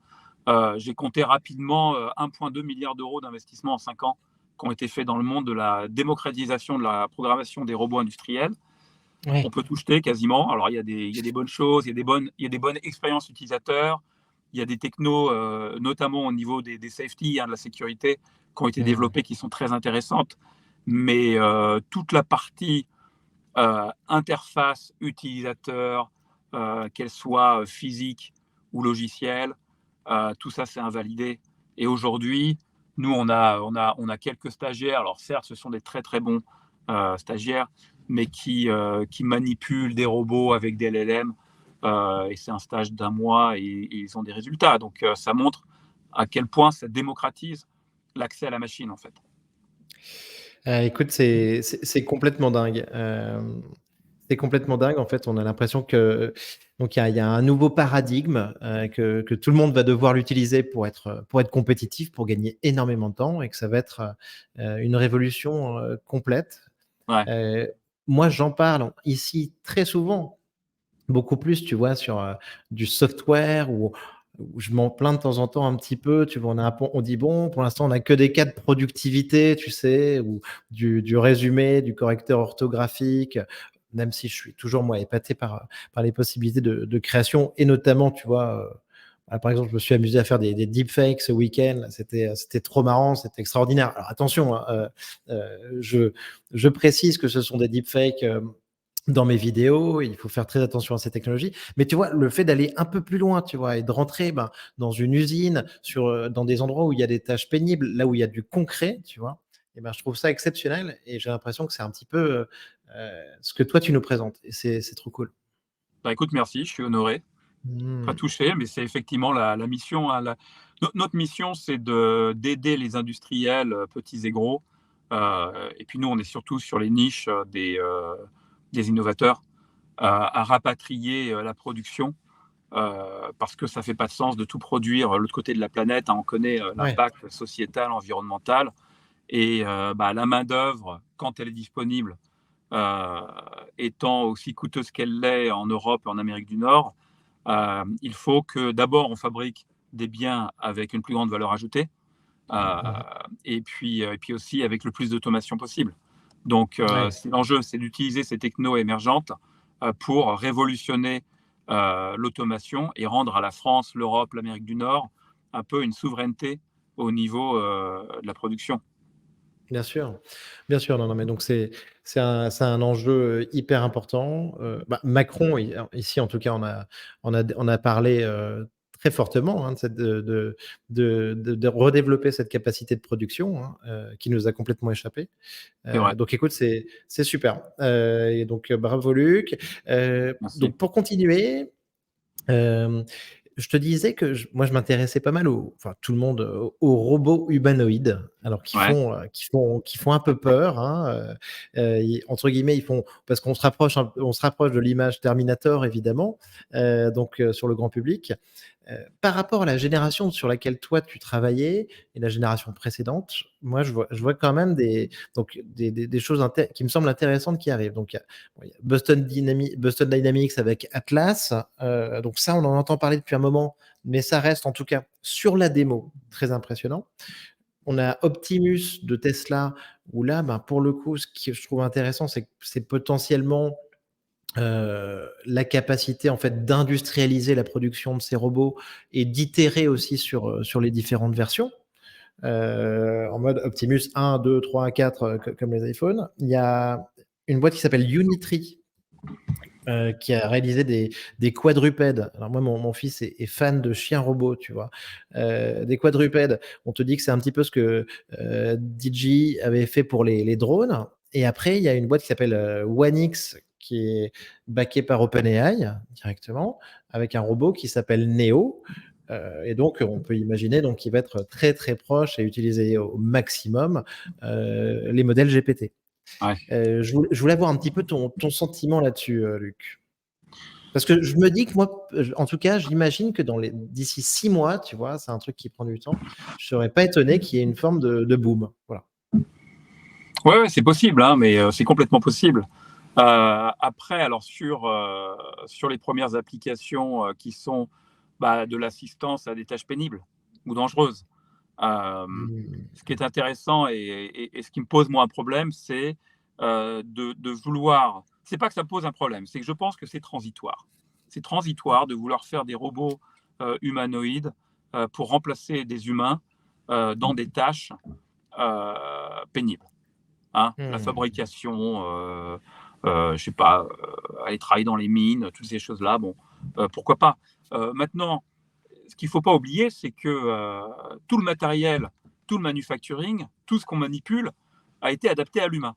J'ai compté rapidement 1,2 milliard d'euros d'investissement en 5 ans qui ont été faits dans le monde de la démocratisation de la programmation des robots industriels. On Ouais. peut tout jeter quasiment. Alors, il y a des bonnes choses, il y a des bonnes expériences utilisateurs, il y a des technos, notamment au niveau des safety, de la sécurité, qui ont été Mmh. développées, qui sont très intéressantes. Mais toute la partie interface utilisateur, qu'elle soit physique ou logicielle, tout ça, c'est invalidé. Et aujourd'hui, nous, on a quelques stagiaires. Alors certes, ce sont des très très bons stagiaires, mais qui manipulent des robots avec des LLM. Et c'est un stage d'1 mois et ils ont des résultats. Donc ça montre à quel point ça démocratise l'accès à la machine, en fait. Écoute, c'est complètement dingue. C'est complètement dingue. En fait, on a l'impression que donc il y a un nouveau paradigme, que tout le monde va devoir l'utiliser pour être compétitif, pour gagner énormément de temps et que ça va être, une révolution, complète. Ouais, Heu, Moi, j'en parle ici très souvent, beaucoup plus, tu vois, sur, du software où je m'en plains de temps en temps un petit peu, tu vois? On dit: «Bon, pour l'instant, on a que des cas de productivité», tu sais? Ou du résumé, du correcteur orthographique, même si je suis toujours, moi, épaté par les possibilités de création et notamment, tu vois, par exemple, je me suis amusé à faire des deepfakes ce week-end. C'était trop marrant, c'était extraordinaire. Alors attention, hein, je précise que ce sont des deepfakes, dans mes vidéos, il faut faire très attention à ces technologies. Mais tu vois, le fait d'aller un peu plus loin, tu vois? Et de rentrer, ben, dans une usine, dans des endroits où il y a des tâches pénibles, là où il y a du concret, tu vois? Et ben, je trouve ça exceptionnel et j'ai l'impression que c'est un petit peu, ce que toi tu nous présentes et c'est trop cool. écoute, merci, je suis honoré. Pas Mmh. touché, mais c'est effectivement la mission. Notre mission, c'est d'aider les industriels, petits et gros. Et puis nous, on est surtout sur les niches des innovateurs, à rapatrier la production, parce que ça ne fait pas de sens de tout produire de l'autre côté de la planète. On connaît Ouais. l'impact sociétal, environnemental. Et la main-d'œuvre, quand elle est disponible, euh, étant aussi coûteuse qu'elle l'est en Europe et en Amérique du Nord, il faut que d'abord on fabrique des biens avec une plus grande valeur ajoutée, euh, Mmh. et puis aussi avec le plus d'automation possible. Donc Ouais. c'est l'enjeu, c'est d'utiliser ces technos émergentes pour révolutionner l'automation et rendre à la France, l'Europe, l'Amérique du Nord un peu une souveraineté au niveau de la production. Bien sûr, bien sûr. Non, non, mais donc c'est un enjeu, hyper important. Macron, alors ici en tout cas, on a parlé, très fortement, hein, de redévelopper cette capacité de production, hein, qui nous a complètement échappé. C'est vrai. Donc écoute, c'est super. Et donc, bravo Luc. Merci. Donc pour continuer, Hem, je te disais que moi, je m'intéressais pas mal enfin tout le monde, aux robots humanoïdes, alors Ouais. qui font un peu peur, hein, ils entre guillemets, ils font parce on se rapproche de l'image Terminator évidemment, donc sur le grand public. Par rapport à la génération sur laquelle toi tu travaillais et la génération précédente, moi je vois quand même des choses qui me semblent intéressantes qui arrivent. Donc il y a bon, il y a Boston Dynamics avec Atlas, donc ça on en entend parler depuis un moment, mais ça reste en tout cas sur la démo très impressionnant. On a Optimus de Tesla où là, ben, pour le coup, ce que je trouve intéressant, c'est que c'est potentiellement la capacité en fait d'industrialiser la production de ces robots et d'itérer aussi sur les différentes versions. En mode Optimus 1, 2, 3, 4, comme les iPhones. Il y a une boîte qui s'appelle Unitree, qui a réalisé des quadrupèdes. Alors moi, mon fils est fan de chiens robots, tu vois. Des quadrupèdes, on te dit que c'est un petit peu ce que DJI avait fait pour les drones. Et après, il y a une boîte qui s'appelle OneX, qui est backée par OpenAI directement, avec un robot qui s'appelle Neo. Et donc, on peut imaginer donc, qu'il va être très très proche et utiliser au maximum les modèles GPT. Ouais. Je voulais avoir un petit peu ton sentiment là-dessus, Luc. Parce que je me dis que moi, en tout cas, j'imagine que d'ici 6 mois, tu vois, c'est un truc qui prend du temps, je serais pas étonné qu'il y ait une forme de boom. Voilà. Ouais, ouais, c'est possible, hein, mais c'est complètement possible. Après, alors sur les premières applications qui sont de l'assistance à des tâches pénibles ou dangereuses, Mmh. ce qui est intéressant et ce qui me pose moi un problème, c'est de vouloir. C'est pas que ça pose un problème, c'est que je pense que c'est transitoire. C'est transitoire de vouloir faire des robots humanoïdes pour remplacer des humains dans des tâches pénibles, hein, la Mmh. fabrication, je sais pas, aller travailler dans les mines, toutes ces choses-là, bon, pourquoi pas. Maintenant, ce qu'il ne faut pas oublier, c'est que tout le matériel, tout le manufacturing, tout ce qu'on manipule a été adapté à l'humain.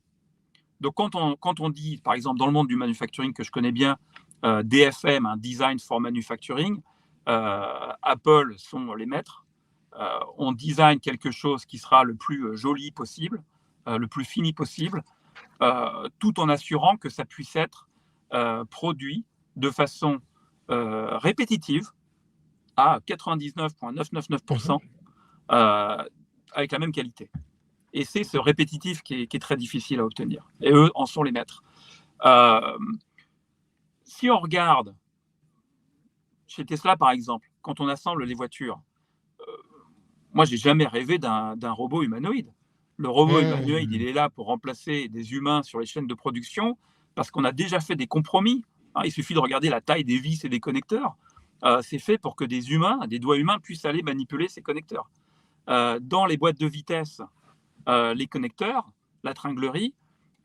Donc quand on dit, par exemple, dans le monde du manufacturing que je connais bien, DFM, un Design for Manufacturing, Apple sont les maîtres. On design quelque chose qui sera le plus joli possible, le plus fini possible, tout en assurant que ça puisse être produit de façon répétitive à 99,999% Mmh. avec la même qualité. Et c'est ce répétitif qui est très difficile à obtenir. Et eux en sont les maîtres. Euh, Si on regarde chez Tesla, par exemple, quand on assemble les voitures, moi, j'ai jamais rêvé d'un robot humanoïde. Le robot humanoïde, il Mmh. est là pour remplacer des humains sur les chaînes de production parce qu'on a déjà fait des compromis. Hein, il suffit de regarder la taille des vis et des connecteurs. C'est fait pour que des humains, des doigts humains, puissent aller manipuler ces connecteurs. Dans les boîtes de vitesse, les connecteurs, la tringlerie,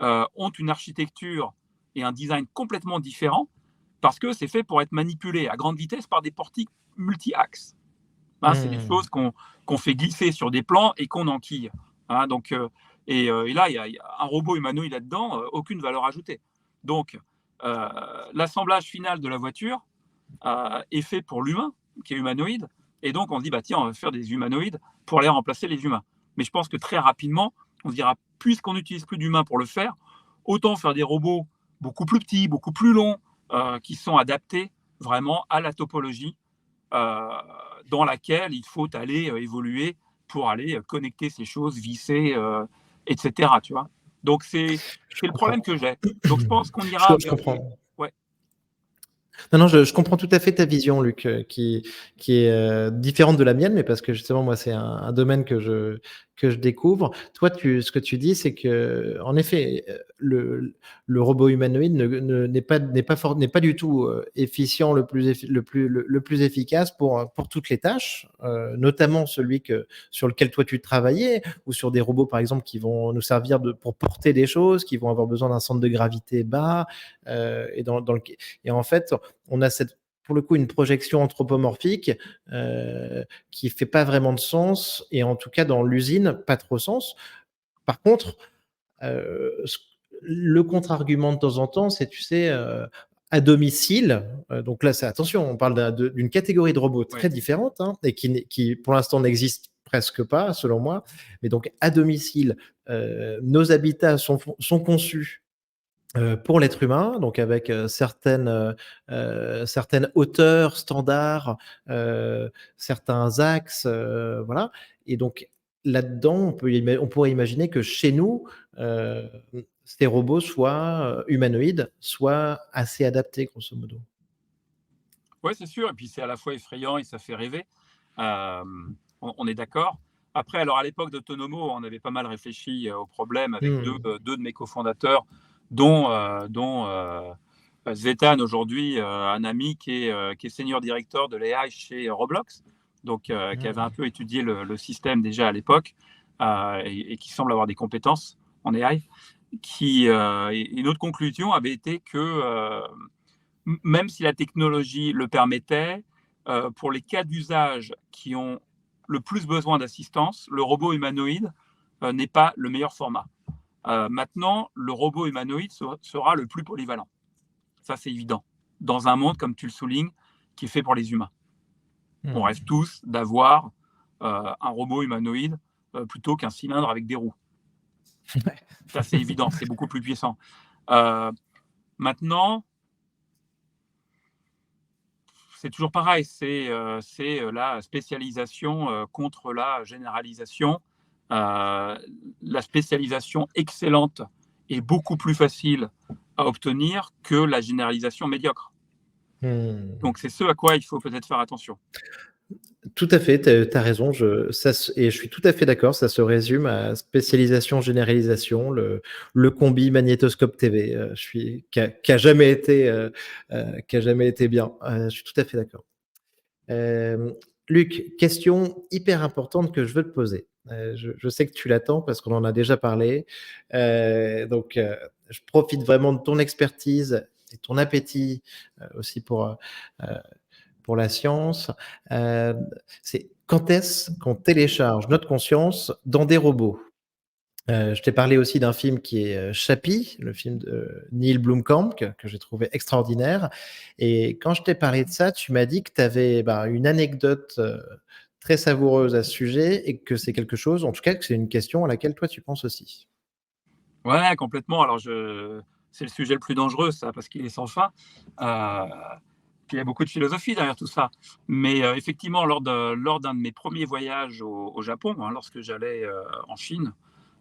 ont une architecture et un design complètement différents parce que c'est fait pour être manipulé à grande vitesse par des portiques multi-axes. Hein, c'est des Mmh. choses qu'on fait glisser sur des plans et qu'on enquille. Hein, donc, et là, il y a un robot humanoïde là-dedans, aucune valeur ajoutée. Donc, euh, l'assemblage final de la voiture est fait pour l'humain, qui est humanoïde. Et donc, on se dit, bah, tiens, on va faire des humanoïdes pour aller remplacer les humains. Mais je pense que très rapidement, on se dira, puisqu'on n'utilise plus d'humains pour le faire, autant faire des robots beaucoup plus petits, beaucoup plus longs, qui sont adaptés vraiment à la topologie euh, dans laquelle il faut aller évoluer pour aller connecter ces choses, visser, etc. Tu vois. Donc Je c'est le problème comprends. que j'ai. Donc je pense qu'on ira Je vers des. comprends. Ouais. Non, non, je comprends tout à fait ta vision, Luc, qui est différente de la mienne, mais parce que justement, moi, c'est un domaine que je découvre. Toi, ce que tu dis, c'est que, en effet, le robot humanoïde n'est pas du tout efficient, le plus efficace pour toutes les tâches, notamment celui sur lequel toi tu travaillais, ou sur des robots, par exemple, qui vont nous servir pour porter des choses, qui vont avoir besoin d'un centre de gravité bas, et en fait, on a pour le coup, une projection anthropomorphique qui fait pas vraiment de sens, et en tout cas dans l'usine, pas trop sens. Par contre, ce le contre-argument de temps en temps, c'est, tu sais, à domicile, donc là, c'est attention, on parle d'une catégorie de robots Ouais. très différente, hein, et qui pour l'instant n'existe presque pas, selon moi. Mais donc à domicile, nos habitats sont conçus pour l'être humain, donc avec certaines hauteurs standards, certains axes, voilà. Et donc là-dedans, on pourrait imaginer que chez nous, heu, ces robots soient humanoïdes, soient assez adaptés, grosso modo. Ouais, c'est sûr. Et puis c'est à la fois effrayant et ça fait rêver. On est d'accord. Après, alors à l'époque d'Autonomo, on avait pas mal réfléchi au problème avec Mmh. deux de mes cofondateurs, dont Zvetan aujourd'hui, un ami qui est senior directeur de l'AI chez Roblox, donc qui avait un Mmh. peu étudié le système déjà à l'époque, et qui semble avoir des compétences en AI. Et notre conclusion avait été que même si la technologie le permettait, pour les cas d'usage qui ont le plus besoin d'assistance, le robot humanoïde n'est pas le meilleur format. Maintenant, le robot humanoïde sera le plus polyvalent. Ça, c'est évident. Dans un monde, comme tu le soulignes, qui est fait pour les humains. On rêve Mmh. tous d'avoir un robot humanoïde plutôt qu'un cylindre avec des roues. Ça, c'est évident, c'est beaucoup plus puissant. Euh, Maintenant, c'est toujours pareil, c'est la spécialisation contre la généralisation. La spécialisation excellente est beaucoup plus facile à obtenir que la généralisation médiocre. Mmh. Donc c'est ce à quoi il faut peut-être faire attention. Tout à fait, tu as raison, et je suis tout à fait d'accord, ça se résume à spécialisation, généralisation, le combi magnétoscope TV, je suis qui a jamais été bien, je suis tout à fait d'accord. Hem, Luc, question hyper importante que je veux te poser. Je sais que tu l'attends parce qu'on en a déjà parlé, je profite vraiment de ton expertise et ton appétit, aussi pour la science. Heu, c'est quand est-ce qu'on télécharge notre conscience dans des robots? Je t'ai parlé aussi d'un film qui est, Chappie, le film de Neil Blomkamp que j'ai trouvé extraordinaire, et quand je t'ai parlé de ça, tu m'as dit que tu avais, bah, une anecdote, très savoureuse à ce sujet, et que c'est quelque chose, en tout cas, que c'est une question à laquelle toi tu penses aussi. Ouais, complètement. C'est le sujet le plus dangereux, ça, parce qu'il est sans fin. Puis il y a beaucoup de philosophie derrière tout ça. Mais effectivement, lors d'un de mes premiers voyages au Japon, hein, lorsque j'allais en Chine,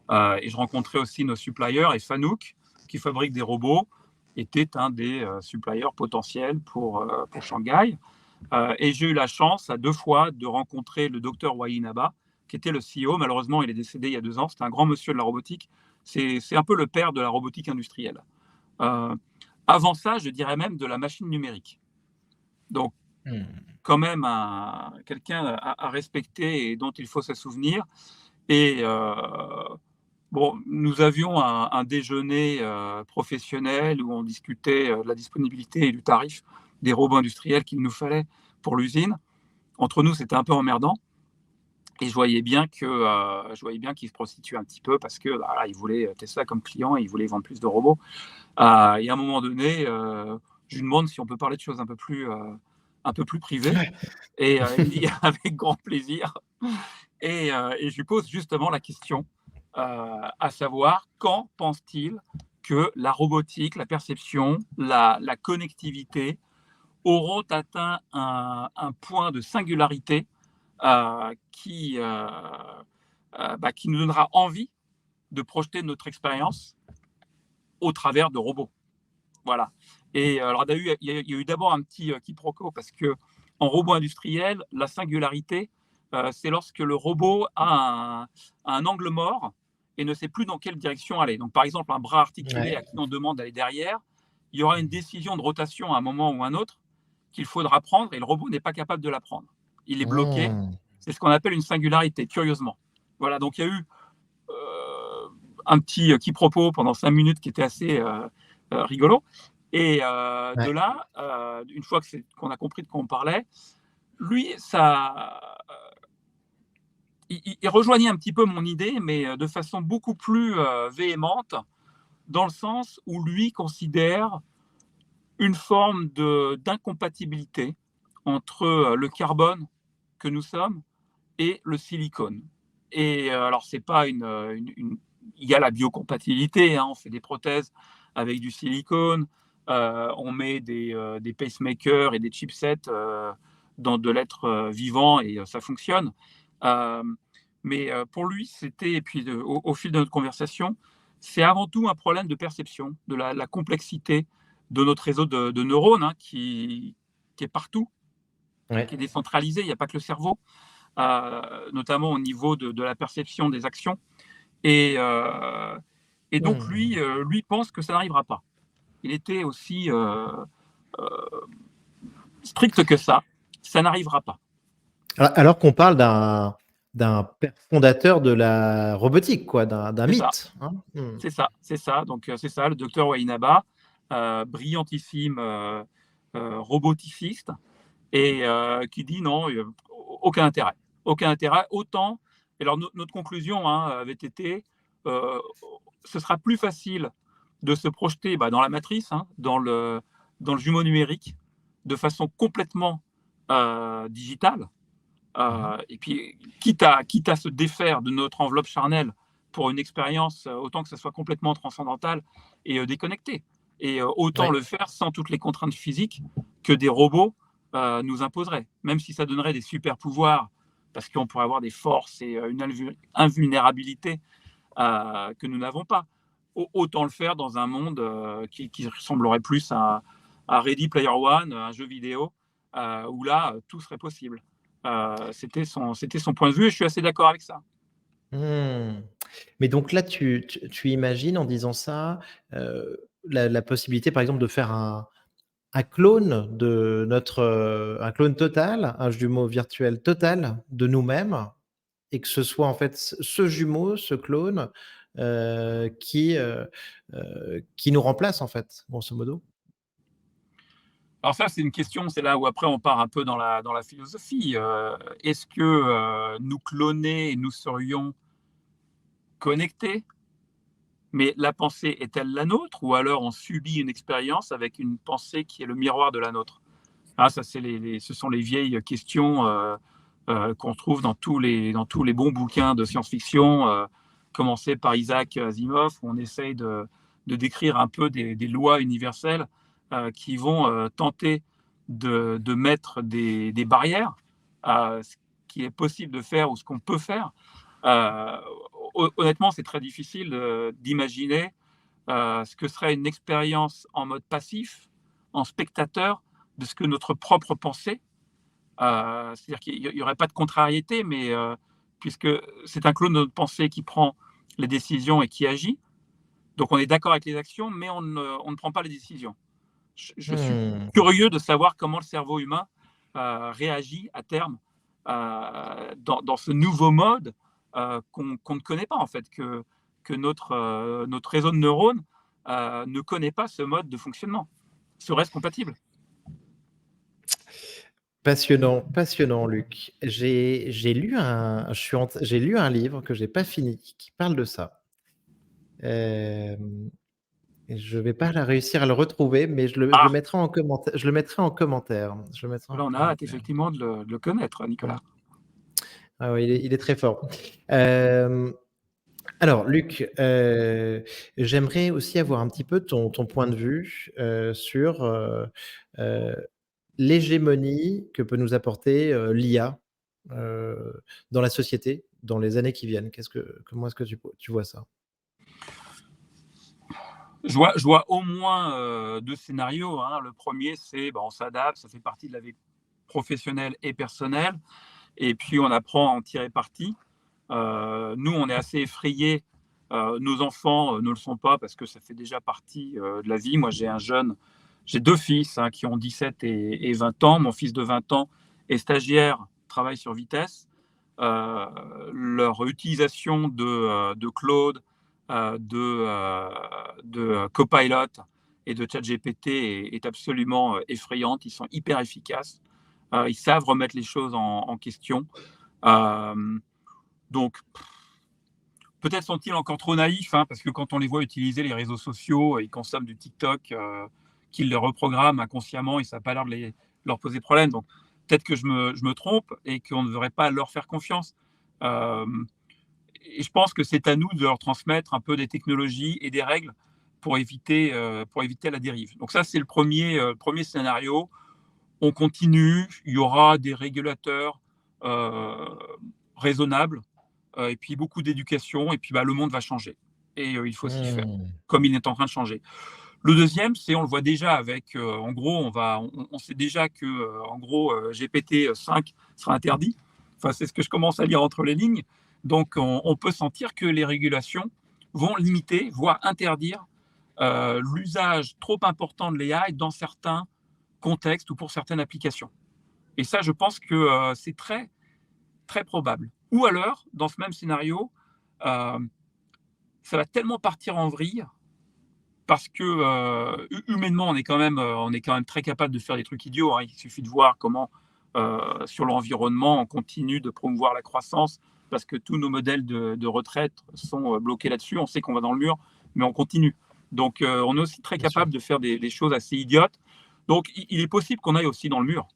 et je rencontrais aussi nos suppliers, et Fanuc, qui fabrique des robots, était un des suppliers potentiels pour Shanghai. Et j'ai eu la chance à 2 fois de rencontrer le docteur Wainaba, qui était le CEO. Malheureusement, il est décédé il y a 2 ans. C'était un grand monsieur de la robotique. C'est un peu le père de la robotique industrielle. Euh, Avant ça, je dirais même de la machine numérique. Donc, Mmh. quand même, quelqu'un à respecter et dont il faut se souvenir. Et bon, nous avions un déjeuner professionnel où on discutait de la disponibilité et du tarif des robots industriels qu'il nous fallait pour l'usine. Entre nous, c'était un peu emmerdant. Et je voyais bien qu'il se prostituait un petit peu parce que bah, il voulait Tesla comme client et il voulait vendre plus de robots. Et à un moment donné, je lui demande si on peut parler de choses un peu plus privées. Et il me dit avec grand plaisir. Et je lui pose justement la question, à savoir quand pense-t-il que la robotique, la perception, la connectivité auront atteint un point de singularité qui nous donnera envie de projeter notre expérience au travers de robots. Voilà. Et alors, il y a eu d'abord un petit quiproquo parce que en robot industriel, la singularité, c'est lorsque le robot a un angle mort et ne sait plus dans quelle direction aller. Donc, par exemple, un bras articulé Ouais. à qui on demande d'aller derrière, il y aura une décision de rotation à un moment ou un autre qu'il faudra prendre et le robot n'est pas capable de la prendre. Il est bloqué. Mmh. C'est ce qu'on appelle une singularité, curieusement. Voilà, donc il y a eu un petit quiproquo pendant 5 minutes qui était assez rigolo. Et de Ouais. là, une fois qu'on a compris de quoi on parlait, lui, ça, il rejoignait un petit peu mon idée, mais de façon beaucoup plus véhémente, dans le sens où lui considère une forme d'incompatibilité entre le carbone que nous sommes et le silicone. Et alors, c'est pas il y a la biocompatibilité, hein, on fait des prothèses avec du silicone, on met des pacemakers et des chipsets dans de l'être vivant et ça fonctionne. Euh, mais pour lui, c'était, et puis au fil de notre conversation, c'est avant tout un problème de perception, de la complexité de notre réseau de neurones, hein, qui est partout, qui est Ouais. décentralisé, il n'y a pas que le cerveau, notamment au niveau de la perception des actions. Et, euh, et donc, Mmh. lui pense que ça n'arrivera pas. Il était aussi strict que ça n'arrivera pas. Alors qu'on parle d'un père fondateur de la robotique, quoi, d'un C'est ça, mythe, hein? Mmh. c'est ça, c'est ça. Donc, c'est ça, le docteur Wainaba, brillantissime roboticiste, et qui dit non, aucun intérêt. Aucun intérêt. Autant, et alors notre conclusion, hein, avait été, euh, ce sera plus facile de se projeter dans la matrice, hein, dans le jumeau numérique, de façon complètement digitale, Mmh. et puis quitte à se défaire de notre enveloppe charnelle pour une expérience, autant que ça soit complètement transcendantale et déconnectée. Et autant Ouais. le faire sans toutes les contraintes physiques que des robots nous imposeraient, même si ça donnerait des super pouvoirs, parce qu'on pourrait avoir des forces et une invulnérabilité que nous n'avons pas. Autant le faire dans un monde qui ressemblerait plus à Ready Player One, un jeu vidéo, où là, tout serait possible. C'était son point de vue et je suis assez d'accord avec ça. Mmh. Mais donc là, tu imagines en disant ça, la possibilité, par exemple, de faire un clone de notre, un clone total, un jumeau virtuel total de nous-mêmes et que ce soit en fait ce jumeau, ce clone, qui nous remplace en fait, grosso modo? Alors ça, c'est une question, c'est là où après on part un peu dans la philosophie. Est-ce que nous cloner, nous serions connectés, mais la pensée est-elle la nôtre, ou alors on subit une expérience avec une pensée qui est le miroir de la nôtre? Ah, ça, ce sont les vieilles questions qu'on trouve dans tous les bons bouquins de science-fiction, commencés par Isaac Asimov, où on essaye de décrire un peu des lois universelles qui vont tenter de mettre des barrières à ce qui est possible de faire ou ce qu'on peut faire. Euh, Honnêtement, c'est très difficile d'imaginer ce que serait une expérience en mode passif, en spectateur, de ce que notre propre pensée, c'est-à-dire qu'il n'y aurait pas de contrariété, mais puisque c'est un clone de notre pensée qui prend les décisions et qui agit, donc on est d'accord avec les actions, mais on ne prend pas les décisions. Je suis Mmh. curieux de savoir comment le cerveau humain réagit à terme dans ce nouveau mode qu'on ne connaît pas, en fait, que notre réseau de neurones ne connaît pas ce mode de fonctionnement. Serait-ce compatible? Passionnant, passionnant Luc. J'ai lu un livre que j'ai pas fini, qui parle de ça. Hem Et je vais pas la réussir à le retrouver, mais je le Ah, mettrai en commentaire. Je le mettrai en commentaire. Je le mettrai en là, on a hâte commentaire. effectivement de le connaître, Mmh. Nicolas. Ah oui, il est très fort. Hem, alors Luc, j'aimerais aussi avoir un petit peu ton point de vue, sur, heu, l'hégémonie que peut nous apporter, l'IA, dans la société, dans les années qui viennent. Comment est-ce que tu vois ça? Je vois au moins deux scénarios, hein. Le premier, c'est on s'adapte, ça fait partie de la vie professionnelle et personnelle, et puis on apprend à en tirer parti. Nous, on est assez effrayés. Nos enfants ne le sont pas parce que ça fait déjà partie de la vie. Moi, j'ai deux fils, hein, qui ont 17 et 20 ans. Mon fils de 20 ans est stagiaire, travaille sur Vitesse. Euh, Leur utilisation de Claude, de Copilot et de ChatGPT est absolument effrayante. Ils sont hyper efficaces. Ils savent remettre les choses en question. Donc, peut-être sont-ils encore trop naïfs, hein, parce que quand on les voit utiliser les réseaux sociaux, ils consomment du TikTok, qu'ils les reprogramment inconsciemment et ça n'a pas l'air de leur poser problème. Donc, peut-être que je me trompe et qu'on ne devrait pas leur faire confiance. Euh, et je pense que c'est à nous de leur transmettre un peu des technologies et des règles pour éviter la dérive. Donc ça, c'est le premier scénario. On continue, il y aura des régulateurs euh, raisonnables, et puis beaucoup d'éducation, et puis le monde va changer. Et il faut s'y faire, Mmh. comme il est en train de changer. Le deuxième, c'est, on le voit déjà avec, en gros, on sait déjà que, en gros, GPT-5 sera interdit. Enfin, c'est ce que je commence à lire entre les lignes. Donc, on peut sentir que les régulations vont limiter, voire interdire l'usage trop important de l'AI dans certains contextes ou pour certaines applications. Et ça, je pense que c'est très, très probable. Ou alors, dans ce même scénario, euh, ça va tellement partir en vrille parce que humainement, on est quand même très capable de faire des trucs idiots, hein. Il suffit de voir comment, sur l'environnement, on continue de promouvoir la croissance parce que tous nos modèles de retraite sont bloqués là-dessus. On sait qu'on va dans le mur, mais on continue. Donc, on est aussi très Bien sûr, capable de faire des choses assez idiotes. Donc, il est possible qu'on aille aussi dans le mur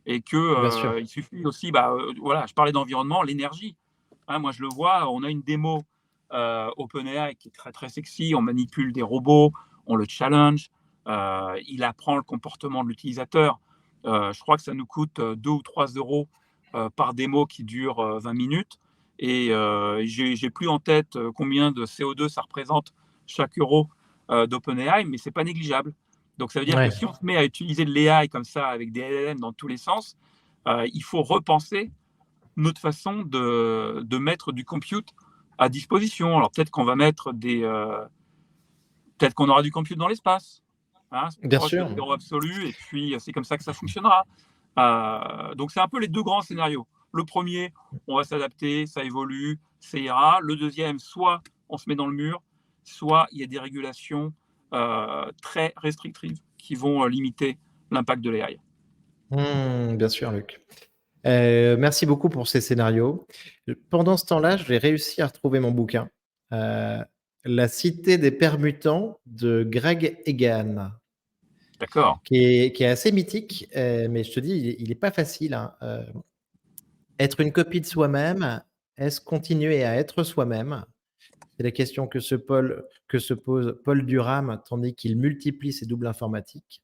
et que bien sûr. il suffit aussi, voilà, je parlais d'environnement, l'énergie. Hein, moi, je le vois, on a une démo OpenAI qui est très très sexy. On manipule des robots, on le challenge, il apprend le comportement de l'utilisateur. Je crois que ça nous coûte 2 ou 3 euros par démo qui dure 20 minutes. Et j'ai plus en tête combien de CO2 ça représente chaque euro d'OpenAI, mais c'est pas négligeable. Donc ça veut dire que Ouais, si on se met à utiliser de l'AI comme ça avec des LLM dans tous les sens, il faut repenser notre façon de mettre du compute à disposition. Alors peut-être qu'on va mettre peut-être qu'on aura du compute dans l'espace, hein, bien proche de sûr. zéro absolu, et puis c'est comme ça que ça fonctionnera. Donc c'est un peu les deux grands scénarios. Le premier, on va s'adapter, ça évolue, ça ira. Le deuxième, soit on se met dans le mur, soit il y a des régulations très restrictives qui vont limiter l'impact de l'AI. Bien sûr, Luc. Merci beaucoup pour ces scénarios. Pendant ce temps-là, je vais réussir à retrouver mon bouquin, heu, La cité des permutants de Greg Egan, D'accord. qui est assez mythique, mais je te dis, il est pas facile, hein. Être une copie de soi-même, est-ce continuer à être soi-même? C'est la question que se pose Paul Durham, tandis qu'il multiplie ses doubles informatiques.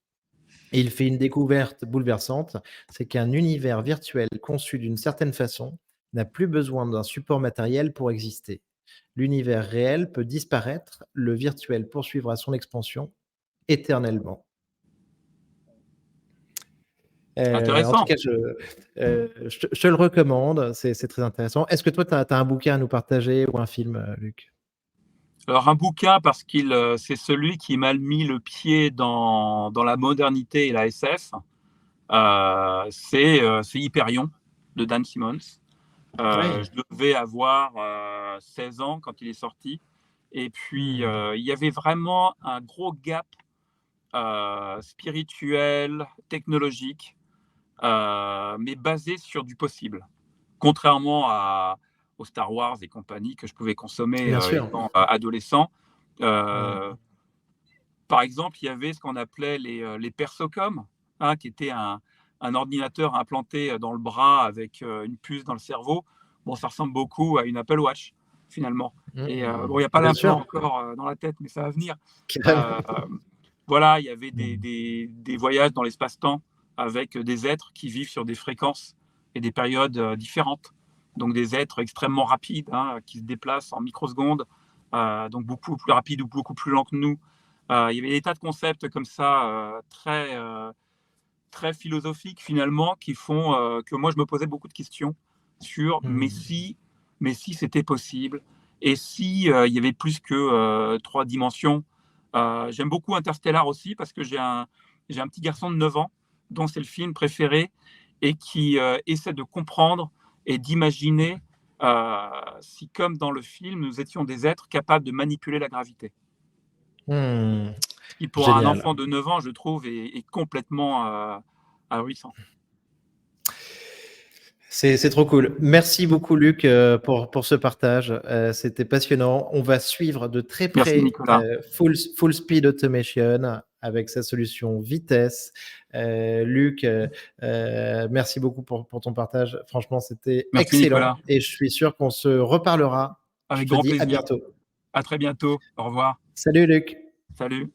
Et il fait une découverte bouleversante, c'est qu'un univers virtuel conçu d'une certaine façon n'a plus besoin d'un support matériel pour exister. L'univers réel peut disparaître, le virtuel poursuivra son expansion éternellement. En tout Intéressant. cas, je te le recommande, c'est très intéressant. Est-ce que toi, tu as un bouquin à nous partager ou un film, Luc? Alors un bouquin parce qu'il c'est celui qui m'a mis le pied dans la modernité et la SF. C'est Hyperion de Dan Simmons. Oui. Je devais avoir 16 ans quand il est sorti. Et puis Mmh. il y avait vraiment un gros gap spirituel, technologique, mais basé sur du possible. Contrairement aux Star Wars et compagnie que je pouvais consommer Bien sûr. étant adolescent. Mmh. Euh, Par exemple, il y avait ce qu'on appelait les persocom, hein, qui était un ordinateur implanté dans le bras avec une puce dans le cerveau. Bon, ça ressemble beaucoup à une Apple Watch, finalement. Et Mmh. bon, il n'y a pas Bien l'implant sûr. encore dans la tête, mais ça va venir. Carrément. Euh, voilà, il y avait Mmh. des voyages dans l'espace-temps avec des êtres qui vivent sur des fréquences et des périodes différentes. Donc des êtres extrêmement rapides, hein, qui se déplacent en microsecondes, donc beaucoup plus rapides ou beaucoup plus lents que nous. Il y avait des tas de concepts comme ça, très philosophiques finalement, qui font que moi je me posais beaucoup de questions sur Mmh. mais si c'était possible, et si il y avait plus que trois dimensions. J'aime beaucoup Interstellar aussi parce que j'ai un petit garçon de 9 ans dont c'est le film préféré et qui essaie de comprendre et d'imaginer si, comme dans le film, nous étions des êtres capables de manipuler la gravité. Mmh. Ce qui, pour un Génial. enfant de 9 ans, je trouve, est complètement ahurissant. C'est trop cool. Merci beaucoup, Luc, pour ce partage. C'était passionnant. On va suivre de très Merci près Nicolas. Full Speed Automation avec sa solution vitesse. Luc, merci beaucoup pour ton partage. Franchement, c'était Merci excellent Nicolas. et je suis sûr qu'on se reparlera. Je Avec te grand dis à plaisir. bientôt. À très bientôt. Au revoir. Salut, Luc. Salut.